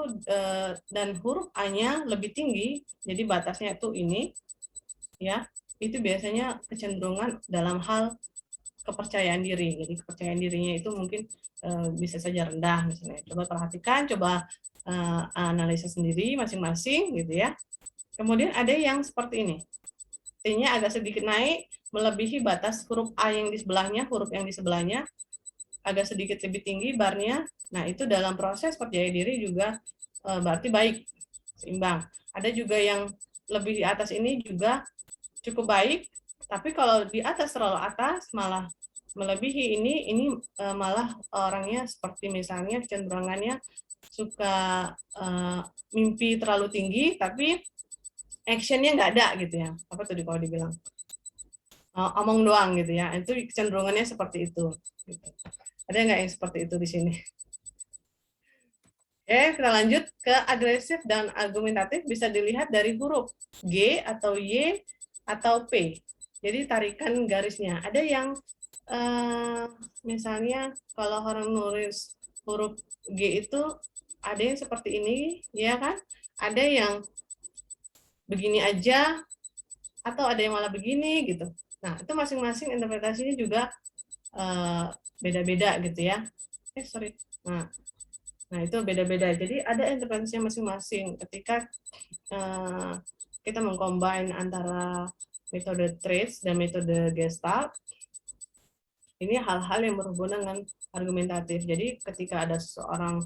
dan huruf A-nya lebih tinggi, jadi batasnya itu ini, ya, itu biasanya kecenderungan dalam hal kepercayaan diri. Jadi kepercayaan dirinya itu mungkin bisa saja rendah misalnya. Coba perhatikan, coba analisa sendiri masing-masing gitu ya. Kemudian ada yang seperti ini. T-nya agak sedikit naik, melebihi batas huruf A yang di sebelahnya, huruf yang di sebelahnya agak sedikit lebih tinggi barnya. Nah, itu dalam proses percaya diri juga berarti baik, seimbang. Ada juga yang lebih di atas ini juga cukup baik, tapi kalau di atas terlalu atas malah melebihi ini malah orangnya seperti misalnya kecenderungannya suka mimpi terlalu tinggi, tapi actionnya nggak ada gitu ya. Apa tadi kalau dibilang? Omong doang gitu ya. Itu kecenderungannya seperti itu. Gitu. Ada nggak yang seperti itu di sini? Oke, kita lanjut. ke agresif dan argumentatif bisa dilihat dari huruf G atau Y atau P. Jadi tarikan garisnya. Ada yang misalnya kalau orang nulis huruf G itu ada yang seperti ini, ya kan? Ada yang begini aja, atau ada yang malah begini gitu. Nah, itu masing-masing interpretasinya juga beda-beda gitu ya. Sorry. Nah, itu beda-beda. Jadi ada interpretasinya masing-masing ketika kita mengcombine antara metode trace dan metode Gestalt. Ini hal-hal yang berhubungan dengan argumentatif. Jadi ketika ada seseorang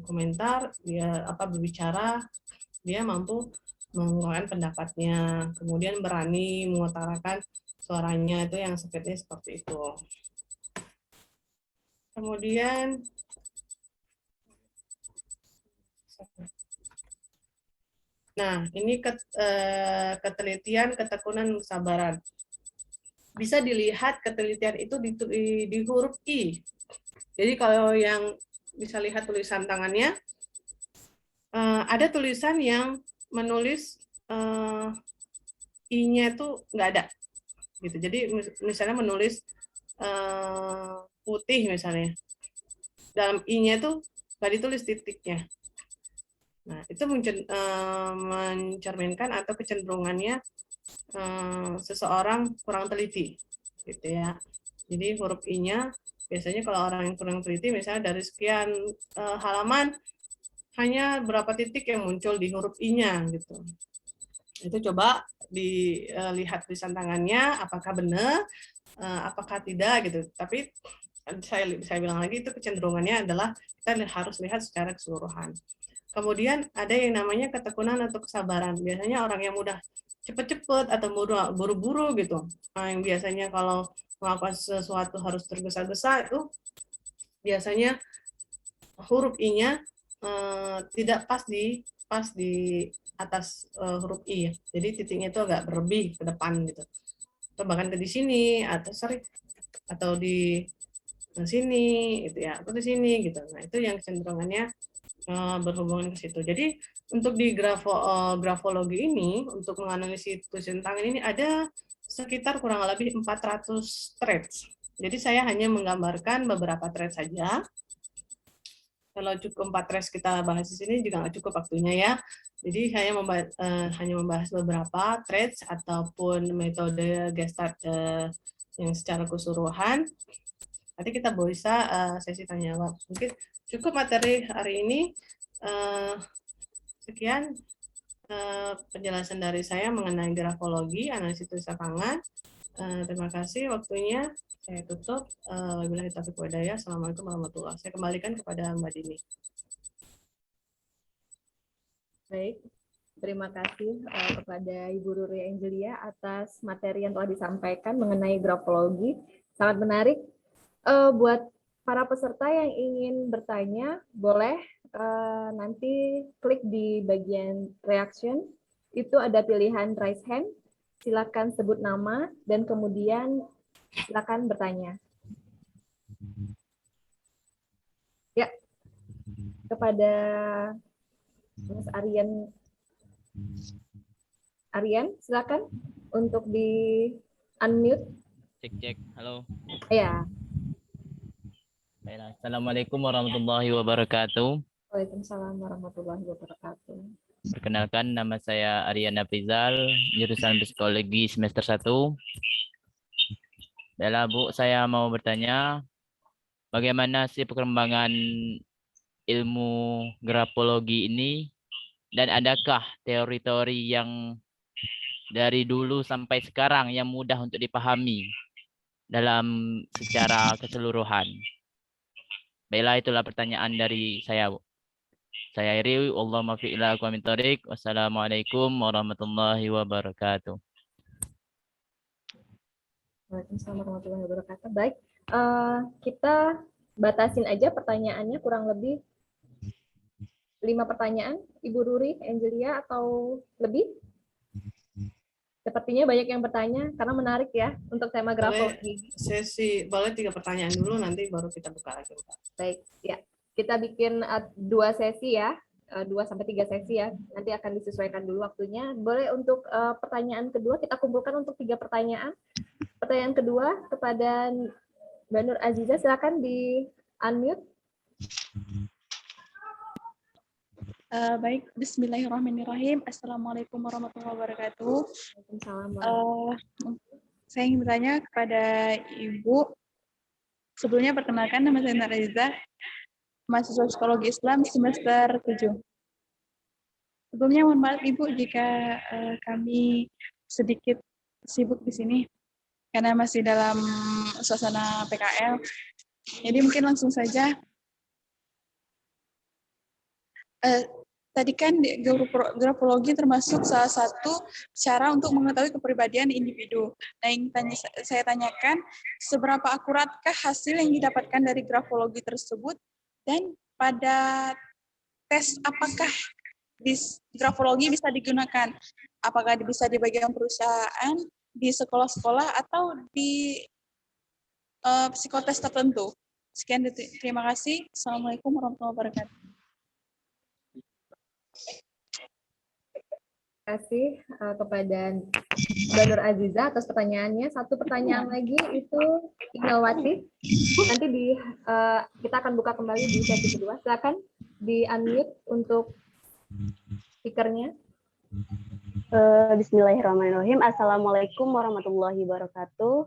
komentar, dia berbicara, dia mampu mengungkapkan pendapatnya, kemudian berani mengutarakan suaranya, itu yang seperti itu. Kemudian nah, ini ketelitian, ketekunan, kesabaran. Bisa dilihat ketelitian itu di huruf I. Jadi kalau yang bisa lihat tulisan tangannya, ada tulisan yang menulis I-nya itu nggak ada. Gitu. Jadi misalnya menulis putih misalnya. Dalam I-nya itu nggak ditulis titiknya. Nah, itu mencerminkan atau kecenderungannya seseorang kurang teliti, gitu ya. Jadi huruf I-nya biasanya kalau orang yang kurang teliti, misalnya dari sekian halaman hanya berapa titik yang muncul di huruf I-nya, gitu. Itu coba dilihat tulisan tangannya, apakah benar, apakah tidak, gitu. Tapi saya bilang lagi itu kecenderungannya adalah kita harus lihat secara keseluruhan. Kemudian ada yang namanya ketekunan atau kesabaran. Biasanya orang yang mudah cepet-cepet atau buru-buru gitu. Nah, yang biasanya kalau melakukan sesuatu harus tergesa-gesa itu biasanya huruf I-nya tidak pas di atas huruf I ya. Jadi titiknya itu agak berlebih ke depan gitu. Atau bahkan di sini atau di sini gitu ya, atau di sini gitu. Nah, itu yang kecenderungannya berhubungan ke situ. Jadi untuk di grafologi ini, untuk menganalisis tulisan tangan ini ada sekitar kurang lebih 400 traits. Jadi saya hanya menggambarkan beberapa traits saja. Kalau cukup 4 traits kita bahas di sini juga nggak cukup waktunya ya. Jadi saya hanya membahas beberapa traits ataupun metode Gestalt yang secara keseluruhan. Nanti kita bisa sesi tanya jawab. Mungkin cukup materi hari ini. Sekian penjelasan dari saya mengenai grafologi, analisis tulisan tangan. Terima kasih waktunya. Saya tutup. Wabillahi taufiq wal hidayah. Assalamualaikum warahmatullahi wabarakatuh. Saya kembalikan kepada Mbak Dini. Baik, terima kasih kepada Ibu Ruri Angelia atas materi yang telah disampaikan mengenai grafologi. Sangat menarik. Buat para peserta yang ingin bertanya, boleh nanti klik di bagian reaction. Itu ada pilihan raise hand. Silakan sebut nama dan kemudian silakan bertanya. Ya, kepada Mas Aryan, silakan untuk di unmute. Cek, halo. Ya. Baiklah. Assalamualaikum warahmatullahi wabarakatuh. Waalaikumsalam warahmatullahi wabarakatuh. Perkenalkan, nama saya Aryan Aprizal, jurusan Psikologi semester 1. Baiklah Bu, saya mau bertanya, bagaimana sih perkembangan ilmu grafologi ini, dan adakah teori-teori yang dari dulu sampai sekarang yang mudah untuk dipahami dalam secara keseluruhan? Baiklah, itulah pertanyaan dari saya, Bu. Saya Iri, Allahumma fi'ila wa min tariq. Wassalamualaikum warahmatullahi wabarakatuh. Waalaikumsalam warahmatullahi wabarakatuh. Baik, kita batasin aja pertanyaannya kurang lebih 5 pertanyaan, Ibu Ruri, Angelia, atau lebih? Sepertinya banyak yang bertanya, karena menarik ya untuk tema grafologi. Boleh 3 pertanyaan dulu, nanti baru kita buka lagi. Baik, ya. Kita bikin 2 sesi ya. 2 sampai 3 sesi ya. Nanti akan disesuaikan dulu waktunya. Boleh untuk pertanyaan kedua kita kumpulkan untuk 3 pertanyaan. Pertanyaan kedua kepada Mbak Nur Aziza, silakan di unmute. Baik, Bismillahirrahmanirrahim. Assalamualaikum warahmatullahi wabarakatuh. Waalaikumsalam. Saya ingin bertanya kepada Ibu. Sebelumnya perkenalkan, nama saya Nur Aziza, mahasiswa Psikologi Islam semester 7. Sebelumnya mohon maaf Ibu jika kami sedikit sibuk di sini karena masih dalam suasana PKL. Jadi mungkin langsung saja. Tadi kan grafologi termasuk salah satu cara untuk mengetahui kepribadian individu. Nah, yang saya tanyakan, seberapa akuratkah hasil yang didapatkan dari grafologi tersebut, dan pada tes apakah grafologi bisa digunakan? Apakah bisa di bagian perusahaan, di sekolah-sekolah, atau di psikotes tertentu? Sekian, terima kasih. Assalamualaikum warahmatullahi wabarakatuh. Terima kasih kepada Mbak Nur Aziza atas pertanyaannya. Satu pertanyaan lagi itu Inawati. Nanti kita akan buka kembali di sesi kedua. Silakan di unmute untuk speakernya. Bismillahirrahmanirrahim. Assalamualaikum warahmatullahi wabarakatuh.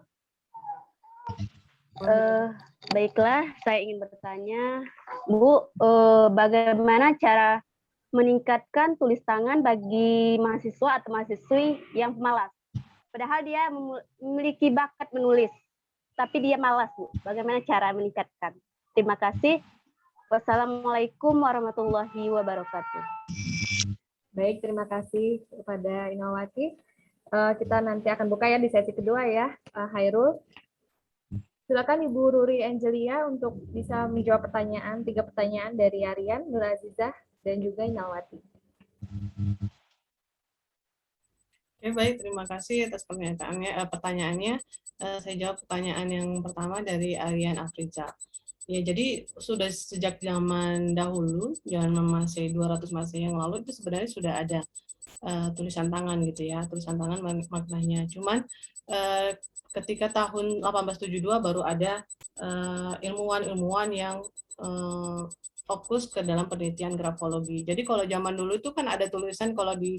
Baiklah, saya ingin bertanya, Bu, bagaimana cara meningkatkan tulis tangan bagi mahasiswa atau mahasiswi yang malas? Padahal dia memiliki bakat menulis, tapi dia malas, Bu. Bagaimana cara meningkatkan? Terima kasih. Wassalamualaikum warahmatullahi wabarakatuh. Baik, terima kasih kepada Inawati. Kita nanti akan buka ya di sesi kedua ya, Hairul. Silakan Ibu Ruri Angelia untuk bisa menjawab 3 pertanyaan dari Aryan, Nur Azizah, dan juga Inawati. Oke, baik, terima kasih atas pertanyaannya. Saya jawab pertanyaan yang pertama dari Aryan Afriza. Ya, jadi sudah sejak zaman dahulu, zaman Masehi 200 Masehi yang lalu itu sebenarnya sudah ada tulisan tangan gitu ya, tulisan tangan maknanya. Cuman ketika tahun 1872 baru ada ilmuwan-ilmuwan yang fokus ke dalam penelitian grafologi. Jadi kalau zaman dulu itu kan ada tulisan, kalau di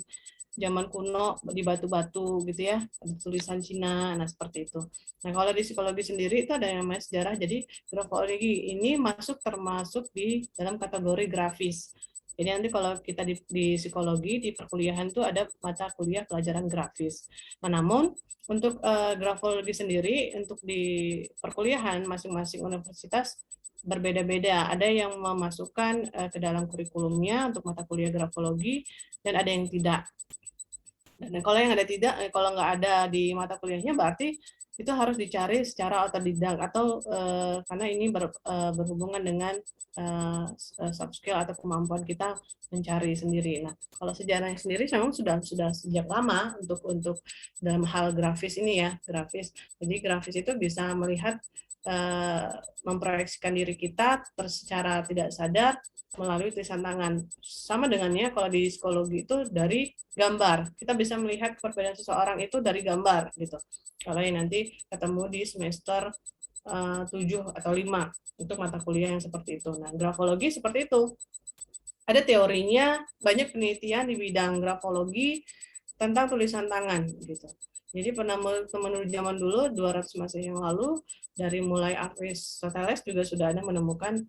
zaman kuno di batu-batu gitu ya, ada tulisan Cina, nah seperti itu. Nah kalau di psikologi sendiri itu ada yang namanya sejarah, jadi grafologi ini termasuk di dalam kategori grafis. Jadi nanti kalau kita di psikologi, di perkuliahan itu ada mata kuliah pelajaran grafis. Nah, namun untuk grafologi sendiri, untuk di perkuliahan masing-masing universitas berbeda-beda. Ada yang memasukkan ke dalam kurikulumnya untuk mata kuliah grafologi, dan ada yang tidak. Dan kalau yang ada tidak, kalau nggak ada di mata kuliahnya, berarti itu harus dicari secara otodidak atau karena ini berhubungan dengan soft skill atau kemampuan kita mencari sendiri. Nah, kalau sejarahnya sendiri memang sudah sejak lama untuk dalam hal grafis ini ya, grafis. Jadi grafis itu bisa melihat memproyeksikan diri kita secara tidak sadar melalui tulisan tangan. Sama dengannya kalau di psikologi itu dari gambar. Kita bisa melihat perbedaan seseorang itu dari gambar gitu. Kalau yang nanti ketemu di semester 7 atau 5 untuk mata kuliah yang seperti itu. Nah, grafologi seperti itu. Ada teorinya, banyak penelitian di bidang grafologi tentang tulisan tangan gitu. Jadi menurut zaman dulu 200 Masehi yang lalu, dari mulai Aristoteles juga sudah ada menemukan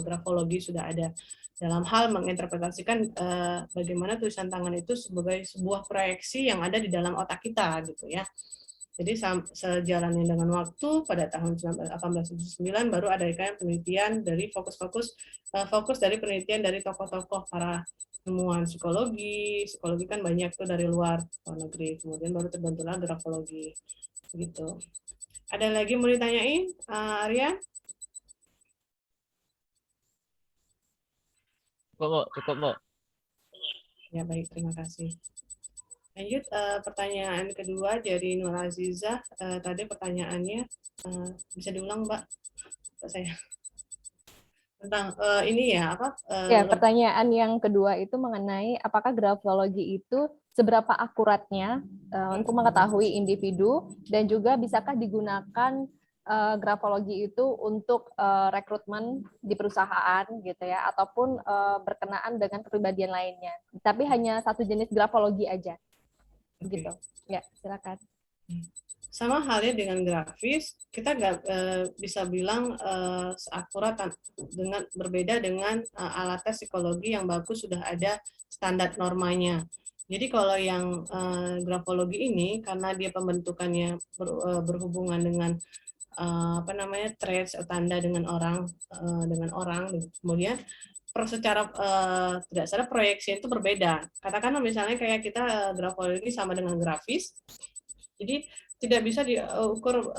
grafologi sudah ada dalam hal menginterpretasikan bagaimana tulisan tangan itu sebagai sebuah proyeksi yang ada di dalam otak kita gitu ya. Jadi sejalannya dengan waktu, pada tahun 1879 baru ada penelitian dari fokus dari penelitian dari tokoh-tokoh para ilmuwan psikologi kan banyak tuh dari luar negeri, kemudian baru terbentuklah grafologi gitu. Ada lagi mau ditanyain, Arya? Cukup, Bu. Ya baik, terima kasih. Lanjut pertanyaan kedua dari Nur Azizah. Tadi pertanyaannya bisa diulang, Mbak? Saya tentang ini ya apa? Ya, pertanyaan yang kedua itu mengenai apakah grafologi itu seberapa akuratnya untuk mengetahui individu dan juga bisakah digunakan grafologi itu untuk rekrutmen di perusahaan gitu ya, ataupun berkenaan dengan kepribadian lainnya. Tapi hanya satu jenis grafologi aja. Begitu. Ya, silakan. Sama halnya dengan grafis, kita nggak bisa bilang seakurat dengan berbeda dengan alat tes psikologi yang bagus sudah ada standar normanya. Jadi kalau yang grafologi ini karena dia pembentukannya berhubungan dengan apa namanya traits atau tanda dengan orang, kemudian secara tidak sadar proyeksi itu berbeda. Katakanlah misalnya kayak kita grafologi sama dengan grafis, jadi tidak bisa diukur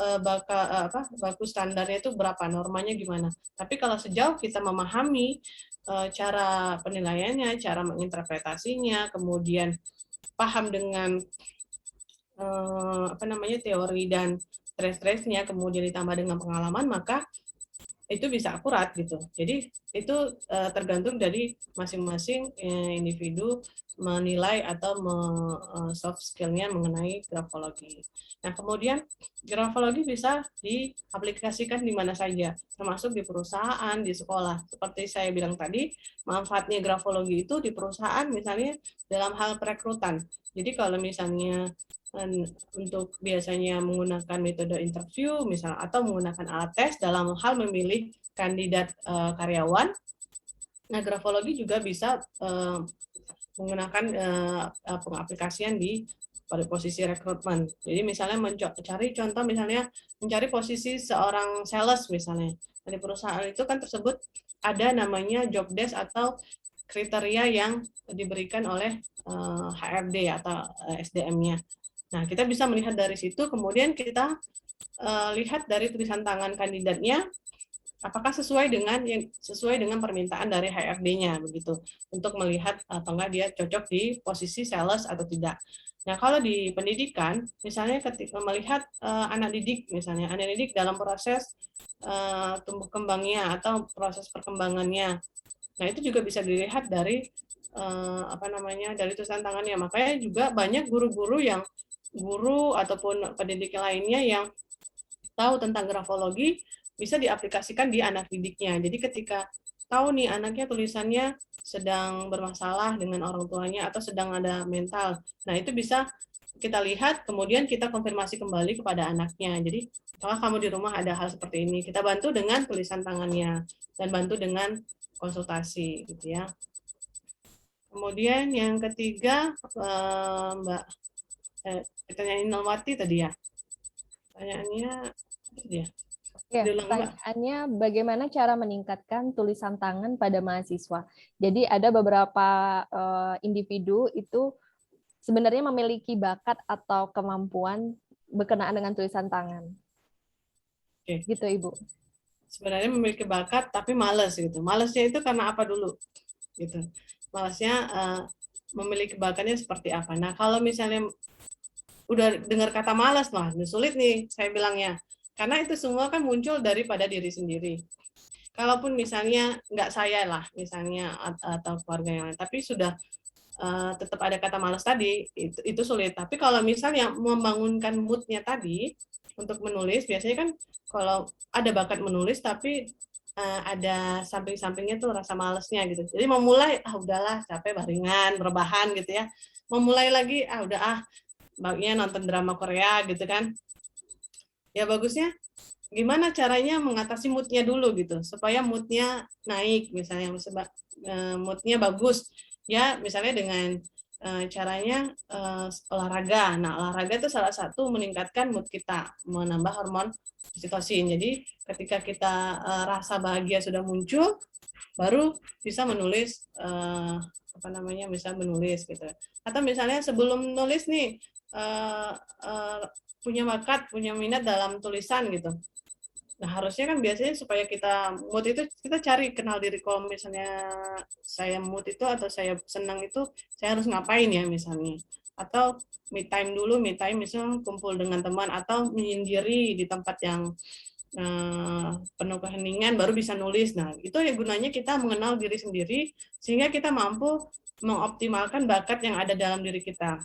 baku standarnya itu berapa, normanya gimana. Tapi kalau sejauh kita memahami cara penilaiannya, cara menginterpretasinya, kemudian paham dengan apa namanya teori dan trace-trace-nya, kemudian ditambah dengan pengalaman, maka itu bisa akurat gitu. Jadi itu tergantung dari masing-masing individu menilai atau soft skill-nya mengenai grafologi. Nah, kemudian grafologi bisa diaplikasikan di mana saja, termasuk di perusahaan, di sekolah. Seperti saya bilang tadi, manfaatnya grafologi itu di perusahaan misalnya dalam hal perekrutan. Jadi kalau misalnya untuk biasanya menggunakan metode interview misalnya atau menggunakan alat tes dalam hal memilih kandidat karyawan. Nah, grafologi juga bisa menggunakan pengaplikasian di pada posisi rekrutmen. Jadi misalnya mencari contoh misalnya mencari posisi seorang sales misalnya. Di perusahaan itu kan tersebut ada namanya job desk atau kriteria yang diberikan oleh HRD atau SDM-nya. Nah, kita bisa melihat dari situ, kemudian kita lihat dari tulisan tangan kandidatnya, apakah sesuai dengan permintaan dari HRD-nya begitu, untuk melihat apakah dia cocok di posisi sales atau tidak. Nah, kalau di pendidikan, misalnya ketika melihat anak didik, misalnya anak didik dalam proses tumbuh kembangnya atau proses perkembangannya, nah itu juga bisa dilihat dari dari tulisan tangannya. Makanya juga banyak guru ataupun pendidik lainnya yang tahu tentang grafologi bisa diaplikasikan di anak didiknya. Jadi ketika tahu nih anaknya tulisannya sedang bermasalah dengan orang tuanya atau sedang ada mental, nah itu bisa kita lihat, kemudian kita konfirmasi kembali kepada anaknya. Jadi kalau kamu di rumah ada hal seperti ini, kita bantu dengan tulisan tangannya dan bantu dengan konsultasi, gitu ya. Kemudian yang ketiga, Mbak pertanyaan Inalwati tadi ya. Pertanyaannya dia. Ya, pertanyaannya bagaimana cara meningkatkan tulisan tangan pada mahasiswa. Jadi ada beberapa individu itu sebenarnya memiliki bakat atau kemampuan berkenaan dengan tulisan tangan. Oke. Gitu, Ibu. Sebenarnya memiliki bakat tapi malas gitu. Malasnya itu karena apa dulu? Gitu. Malasnya memiliki bakatnya seperti apa. Nah, kalau misalnya udah dengar kata malas, lah sulit nih saya bilangnya. Karena itu semua kan muncul daripada diri sendiri. Kalaupun misalnya nggak saya lah, misalnya atau keluarga yang lain, tapi sudah tetap ada kata malas tadi, itu sulit. Tapi kalau misalnya membangunkan mood-nya tadi untuk menulis, biasanya kan kalau ada bakat menulis tapi ada samping-sampingnya tuh rasa malesnya gitu. Jadi memulai, udahlah capek baringan, rebahan gitu ya. Memulai lagi, bagusnya nonton drama Korea gitu kan. Ya bagusnya gimana caranya mengatasi mood-nya dulu gitu, supaya mood-nya naik misalnya, mood-nya bagus. Ya misalnya dengan caranya olahraga. Nah, olahraga itu salah satu meningkatkan mood kita, menambah hormon oksitosin. Jadi ketika kita rasa bahagia sudah muncul, baru bisa menulis bisa menulis gitu. Atau misalnya sebelum nulis nih punya bakat, punya minat dalam tulisan gitu. Nah, harusnya kan biasanya supaya kita mood itu kita cari kenal diri. Kalau misalnya saya mood itu atau saya senang itu, saya harus ngapain ya misalnya. Atau me time dulu, misalnya kumpul dengan teman atau menyendiri di tempat yang penuh keheningan baru bisa nulis. Nah, itu ya gunanya kita mengenal diri sendiri sehingga kita mampu mengoptimalkan bakat yang ada dalam diri kita.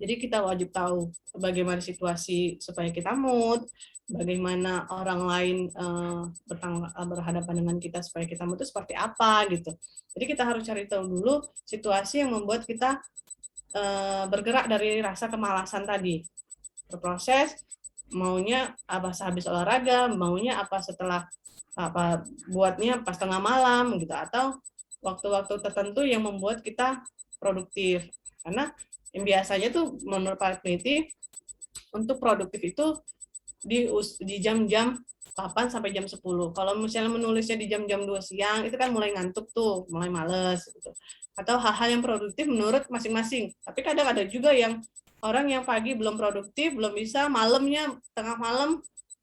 Jadi kita wajib tahu bagaimana situasi supaya kita mood, bagaimana orang lain berhadapan dengan kita supaya kita mood itu seperti apa gitu. Jadi kita harus cari tahu dulu situasi yang membuat kita bergerak dari rasa kemalasan tadi. Berproses, maunya apa sehabis olahraga, maunya apa setelah apa buatnya pas tengah malam gitu, atau waktu-waktu tertentu yang membuat kita produktif. Karena yang biasanya tuh menurut para peneliti untuk produktif itu di jam-jam 8 sampai jam 10. Kalau misalnya menulisnya di jam-jam 2 siang itu kan mulai ngantuk tuh, mulai males gitu. Atau hal-hal yang produktif menurut masing-masing. Tapi kadang ada juga yang orang yang pagi belum produktif, belum bisa, malamnya tengah malam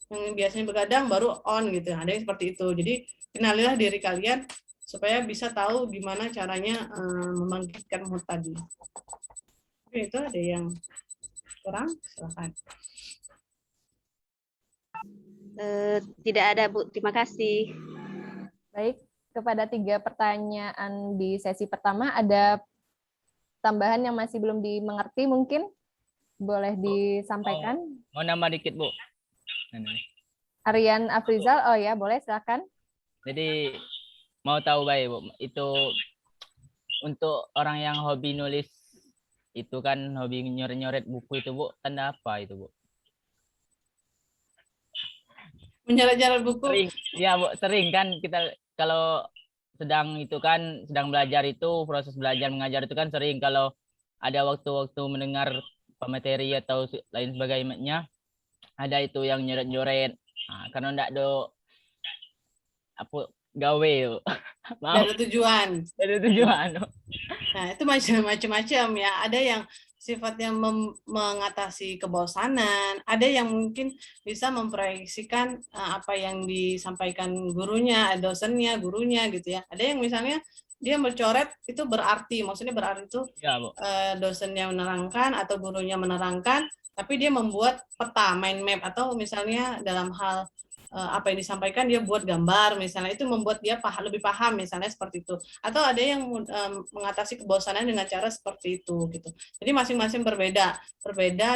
yang biasanya begadang baru on gitu. Ada yang seperti itu. Jadi kenalilah diri kalian supaya bisa tahu gimana caranya membangkitkan mood tadi. Oke, itu ada yang kurang? Silakan. Tidak ada, Bu. Terima kasih. Baik, kepada 3 pertanyaan di sesi pertama, ada tambahan yang masih belum dimengerti mungkin? Boleh disampaikan? Mau nambah dikit, Bu. Aryan Afrizal, oh ya, boleh, silakan. Jadi mau tahu baik, Bu, itu untuk orang yang hobi nulis itu kan hobi nyoret-nyoret buku itu, Bu, tanda apa itu, Bu? Menjalan-jalan buku. Sering, ya, Bu, sering kan kita kalau sedang belajar itu, proses belajar mengajar itu kan sering kalau ada waktu-waktu mendengar pemateri atau lain sebagainya, ada itu yang nyoret-nyoret. Nah, karena enggak do apa gawe, Bu. Maaf, Ada tujuan. ada tujuan. Nah, itu macam-macam ya. Ada yang sifatnya mengatasi kebosanan, ada yang mungkin bisa memproyeksikan apa yang disampaikan gurunya, dosennya, gurunya gitu ya. Ada yang misalnya dia mencoret itu berarti, maksudnya berarti itu Ya, Bu. dosennya menerangkan atau gurunya menerangkan, tapi dia membuat peta, mind map, atau misalnya dalam hal apa yang disampaikan dia buat gambar misalnya, itu membuat dia lebih paham misalnya seperti itu. Atau ada yang mengatasi kebosanan dengan cara seperti itu gitu. Jadi masing-masing berbeda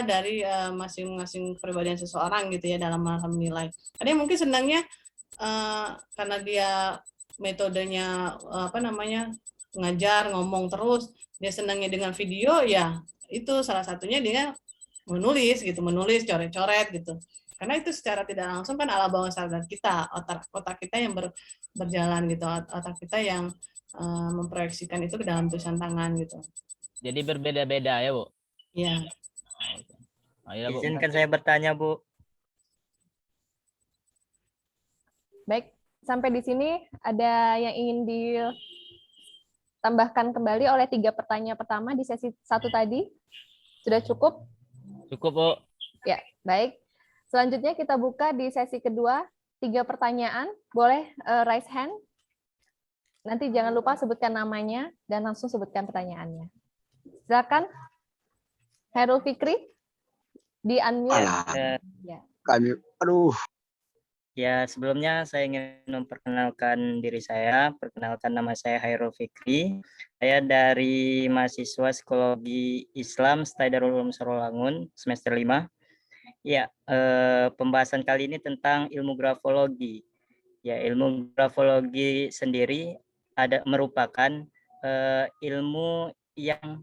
dari masing-masing kepribadian seseorang gitu ya dalam menilai. Ada yang mungkin senangnya karena dia metodenya ngajar ngomong terus, dia senangnya dengan video, ya itu salah satunya dia menulis coret-coret gitu. Karena itu secara tidak langsung kan ala bawah sadar kita, otak kita yang berjalan gitu, otak kita yang memproyeksikan itu ke dalam tulisan tangan gitu. Jadi berbeda-beda ya, Bu? Iya. Ayo, Bu. Izinkan saya bertanya, Bu. Baik, sampai di sini ada yang ingin ditambahkan kembali oleh 3 pertanyaan pertama di sesi 1 tadi? Sudah cukup? Cukup, Bu. Ya, baik. Selanjutnya kita buka di sesi kedua, 3 pertanyaan. Boleh raise hand? Nanti jangan lupa sebutkan namanya dan langsung sebutkan pertanyaannya. Silakan. Hairul Fikri, di unmute. Ya. Kami, aduh. Ya, sebelumnya saya ingin memperkenalkan diri saya. Perkenalkan, nama saya Hairul Fikri. Saya dari mahasiswa Psikologi Islam STAI Darul Ulum Sorolangun, semester 5. Ya, pembahasan kali ini tentang ilmu grafologi. Ya, ilmu grafologi sendiri merupakan ilmu yang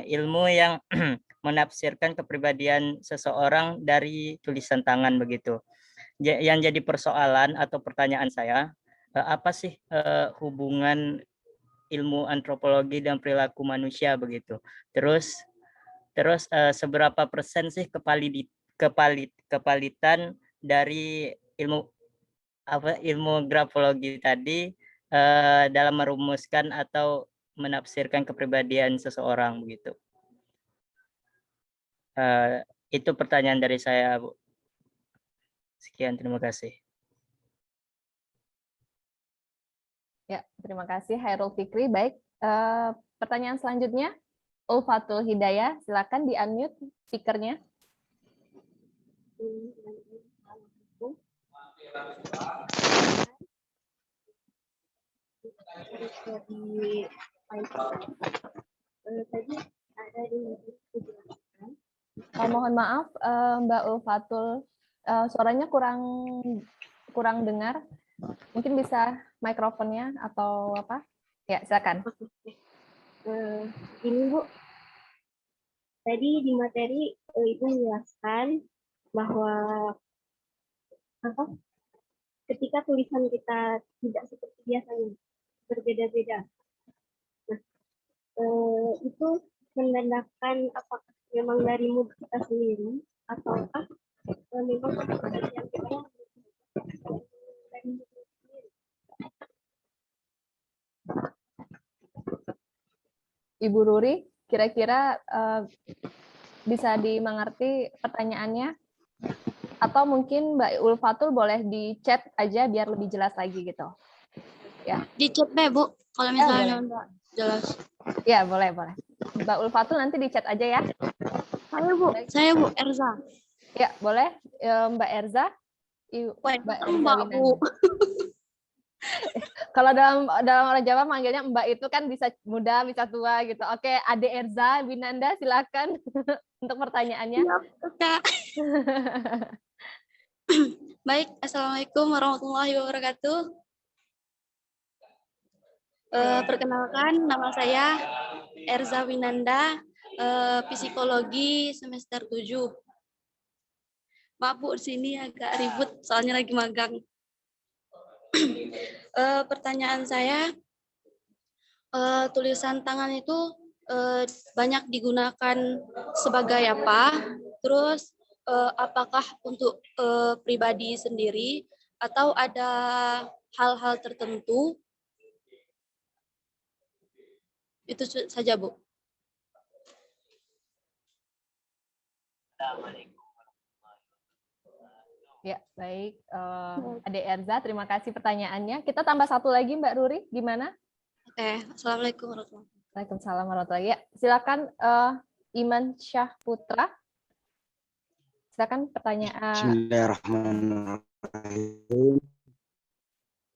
ilmu yang menafsirkan kepribadian seseorang dari tulisan tangan begitu. Yang jadi persoalan atau pertanyaan saya, apa sih hubungan ilmu antropologi dan perilaku manusia begitu? Terus seberapa persen sih kepalitan dari ilmu grafologi tadi dalam merumuskan atau menafsirkan kepribadian seseorang begitu? Itu pertanyaan dari saya, Bu. Sekian, terima kasih. Ya, terima kasih Hairul Fikri. Baik, pertanyaan selanjutnya. Ulfatul Hidayah, silakan di unmute speakernya. Tadi ada di Mohon maaf, Mbak Ulfatul, suaranya kurang dengar. Mungkin bisa mikrofonnya atau apa? Ya, silakan. Ini Bu, tadi di materi itu menjelaskan bahwa apa? Ketika tulisan kita tidak seperti biasanya, berbeda-beda. Nah, itu menandakan apakah memang dari mood kita sendiri ataukah memang yang kita dari mood kita sendiri. Ibu Ruri, kira-kira bisa dimengerti pertanyaannya? Atau mungkin Mbak Ulfatul boleh di chat aja biar lebih jelas lagi gitu. Ya. Di chat deh, Bu. Kalau misalnya nggak jelas. Ya, boleh. Mbak Ulfatul nanti di chat aja ya. Saya Bu Erza. Ya, boleh. Mbak Erza. Mbak Erza Bu. Kalau dalam orang Jawa manggilnya Mbak itu kan bisa muda, bisa tua gitu. Oke, Ade Erza Winanda, silakan untuk pertanyaannya. Kak. Baik, Assalamualaikum warahmatullahi wabarakatuh. Perkenalkan, nama saya Erza Winanda, psikologi semester 7. Maaf Bu, di sini agak ribut soalnya lagi magang. Pertanyaan saya, tulisan tangan itu banyak digunakan sebagai apa? Terus apakah untuk pribadi sendiri atau ada hal-hal tertentu? Itu saja, Bu. Ya, baik. Ade Erza, terima kasih pertanyaannya. Kita tambah satu lagi, Mbak Ruri, gimana? Oke, Assalamualaikum warahmatullahi wabarakatuh. Waalaikumsalam warahmatullahi wabarakatuh. Ya, silakan Iman Syah Putra. Silakan pertanyaan. Bismillahirrahmanirrahim.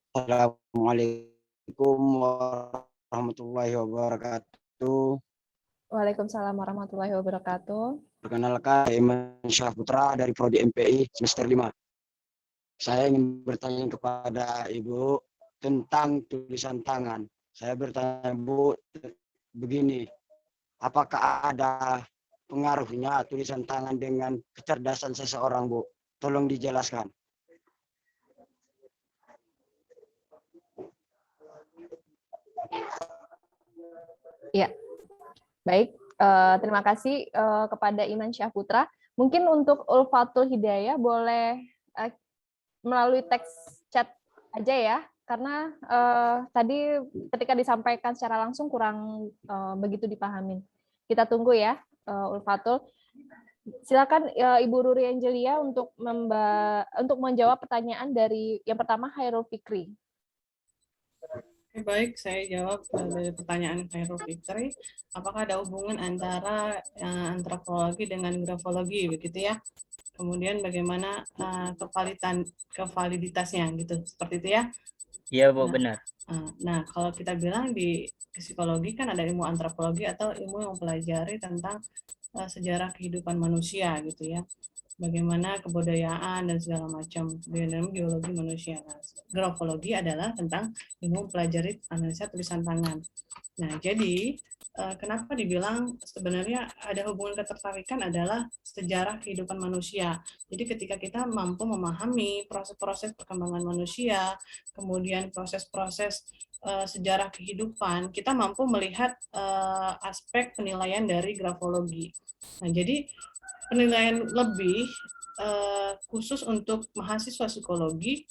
Assalamualaikum warahmatullahi wabarakatuh. Waalaikumsalam warahmatullahi wabarakatuh. Perkenalkan, Iman Syah Putra dari Prodi MPI semester 5. Saya ingin bertanya kepada Ibu tentang tulisan tangan. Saya bertanya, Bu, begini, apakah ada pengaruhnya tulisan tangan dengan kecerdasan seseorang, Bu? Tolong dijelaskan. Ya, baik. Terima kasih kepada Iman Syah Putra. Mungkin untuk Ulfatul Hidayah boleh melalui teks chat aja ya, karena tadi ketika disampaikan secara langsung kurang begitu dipahamin. Kita tunggu ya, Ulfatul. Silakan Ibu Ruri Angelia untuk menjawab pertanyaan dari yang pertama Hairul Fikri. Baik, saya jawab dari pertanyaan Khairul Fikri. Apakah ada hubungan antara antropologi dengan grafologi, begitu ya? Kemudian bagaimana kevaliditasnya, gitu, seperti itu ya? Iya, Bu, benar. Nah, kalau kita bilang di psikologi kan ada ilmu antropologi atau ilmu yang mempelajari tentang sejarah kehidupan manusia, gitu ya. Bagaimana kebudayaan dan segala macam dalam geologi manusia. Nah, grafologi adalah tentang ilmu pelajari analisa tulisan tangan. Nah, jadi kenapa dibilang sebenarnya ada hubungan ketertarikan adalah sejarah kehidupan manusia. Jadi ketika kita mampu memahami proses-proses perkembangan manusia, kemudian proses-proses sejarah kehidupan, kita mampu melihat aspek penilaian dari grafologi. Nah, jadi penilaian lebih khusus untuk mahasiswa psikologi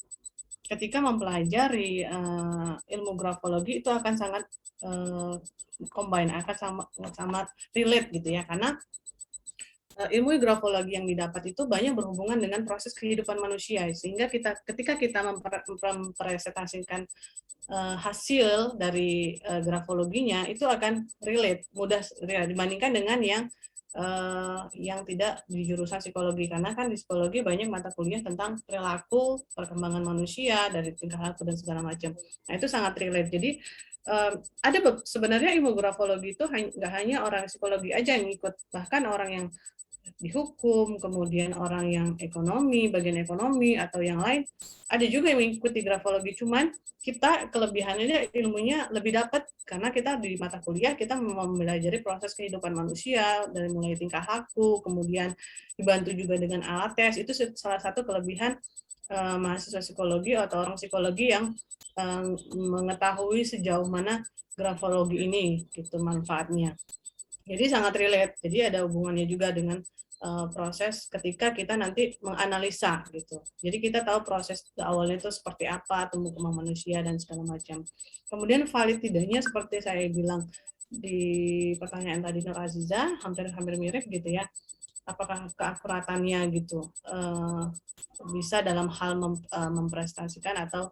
ketika mempelajari ilmu grafologi itu akan sangat combine, akan sangat relate gitu ya, karena ilmu grafologi yang didapat itu banyak berhubungan dengan proses kehidupan manusia, sehingga ketika kita mempresentasikan hasil dari grafologinya itu akan relate, mudah dibandingkan dengan yang yang tidak di jurusan psikologi, karena kan di psikologi banyak mata kuliah tentang perilaku, perkembangan manusia dari tingkah laku dan segala macam. Nah itu sangat relate. Jadi ada sebenarnya ilmu grafologi itu nggak hanya orang psikologi aja yang ikut, bahkan orang yang di hukum, kemudian orang yang ekonomi, bagian ekonomi atau yang lain, ada juga yang mengikuti grafologi. Cuman kita kelebihannya ilmunya lebih dapat karena kita di mata kuliah kita mempelajari proses kehidupan manusia dari mulai tingkah laku, kemudian dibantu juga dengan alat tes. Itu salah satu kelebihan mahasiswa psikologi atau orang psikologi yang mengetahui sejauh mana grafologi ini, gitu manfaatnya. Jadi sangat relate. Jadi ada hubungannya juga dengan proses ketika kita nanti menganalisa gitu. Jadi kita tahu proses awalnya itu seperti apa, tumbuh kembang manusia dan segala macam. Kemudian valid tidaknya seperti saya bilang di pertanyaan tadi Nur Aziza, hampir mirip gitu ya. Apakah keakuratannya gitu bisa dalam hal memprestasikan atau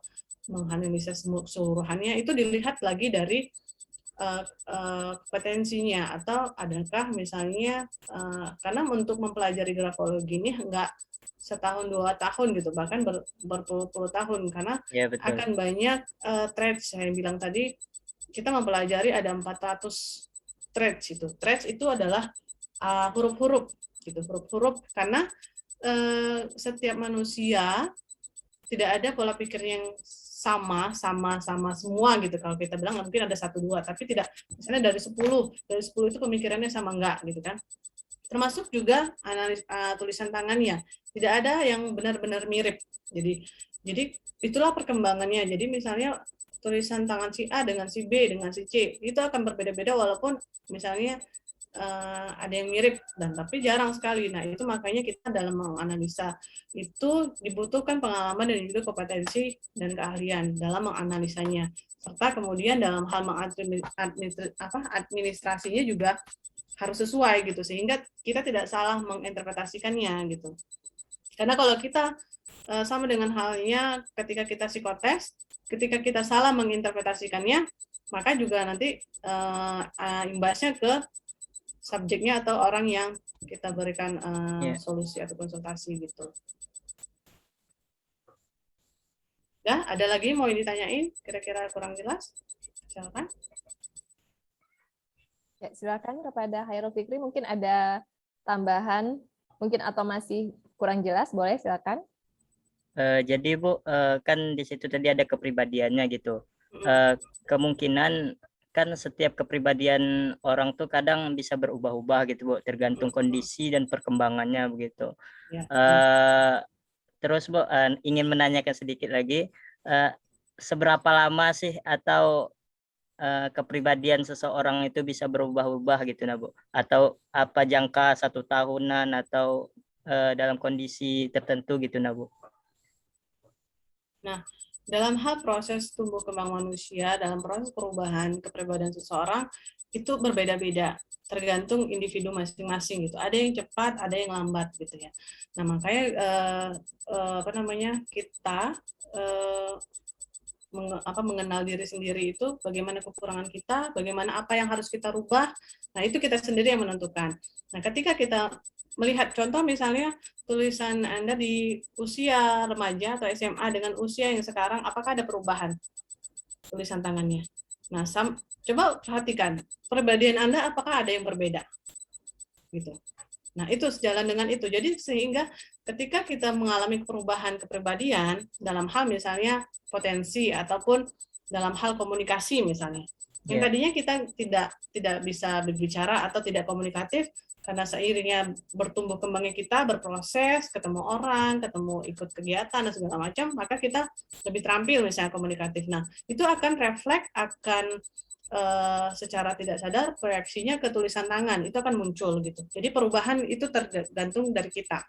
menganalisis keseluruhannya, itu dilihat lagi dari kompetensinya, atau adakah misalnya karena untuk mempelajari grafologi ini enggak setahun 2 tahun gitu, bahkan berpuluh-puluh tahun, karena Ya, betul. akan banyak traits. Saya bilang tadi kita mempelajari ada 400 traits itu. Traits itu adalah huruf-huruf gitu, huruf-huruf, karena setiap manusia tidak ada pola pikir yang sama semua gitu. Kalau kita bilang mungkin ada 1-2, tapi tidak, misalnya dari 10 itu pemikirannya sama enggak gitu kan. Termasuk juga tulisan tangannya, tidak ada yang benar-benar mirip. Jadi itulah perkembangannya. Jadi misalnya tulisan tangan si A dengan si B dengan si C itu akan berbeda-beda, walaupun misalnya ada yang mirip, dan tapi jarang sekali. Nah itu makanya kita dalam menganalisa itu dibutuhkan pengalaman dan juga kompetensi dan keahlian dalam menganalisanya, serta kemudian dalam hal administrasinya juga harus sesuai gitu, sehingga kita tidak salah menginterpretasikannya gitu. Karena kalau kita sama dengan halnya ketika kita psikotes, ketika kita salah menginterpretasikannya, maka juga nanti imbasnya ke subjeknya atau orang yang kita berikan solusi atau konsultasi gitu. Ya, ada lagi mau ditanyain? Kira-kira kurang jelas? Silakan. Ya, silakan kepada Hairul Fikri, mungkin ada tambahan, mungkin atau masih kurang jelas, boleh silakan. Jadi Bu, kan di situ tadi ada kepribadiannya gitu. Kemungkinan kan setiap kepribadian orang tuh kadang bisa berubah-ubah gitu Bu, tergantung kondisi dan perkembangannya begitu. Ya. Terus Bu, ingin menanyakan sedikit lagi, seberapa lama sih atau kepribadian seseorang itu bisa berubah-ubah gitu nah Bu? Atau apa jangka 1 tahunan atau dalam kondisi tertentu gitu nah Bu? Nah, dalam hal proses tumbuh kembang manusia, dalam proses perubahan kepribadian seseorang itu berbeda-beda, tergantung individu masing-masing gitu. Ada yang cepat, ada yang lambat gitu ya. Nah makanya kita mengenal diri sendiri itu, bagaimana kekurangan kita, bagaimana apa yang harus kita rubah. Nah itu kita sendiri yang menentukan. Nah ketika kita melihat contoh misalnya tulisan Anda di usia remaja atau SMA dengan usia yang sekarang, apakah ada perubahan tulisan tangannya? Nah, coba perhatikan perbedaan Anda, apakah ada yang berbeda? Gitu. Nah, itu sejalan dengan itu. Jadi sehingga ketika kita mengalami perubahan kepribadian dalam hal misalnya potensi ataupun dalam hal komunikasi misalnya, yang tadinya kita tidak bisa berbicara atau tidak komunikatif, karena seiringnya bertumbuh kembangnya kita, berproses, ketemu orang, ketemu ikut kegiatan dan segala macam, maka kita lebih terampil misalnya komunikatif. Nah, itu akan refleks, akan secara tidak sadar proyeksinya ke tulisan tangan, itu akan muncul gitu. Jadi perubahan itu tergantung dari kita.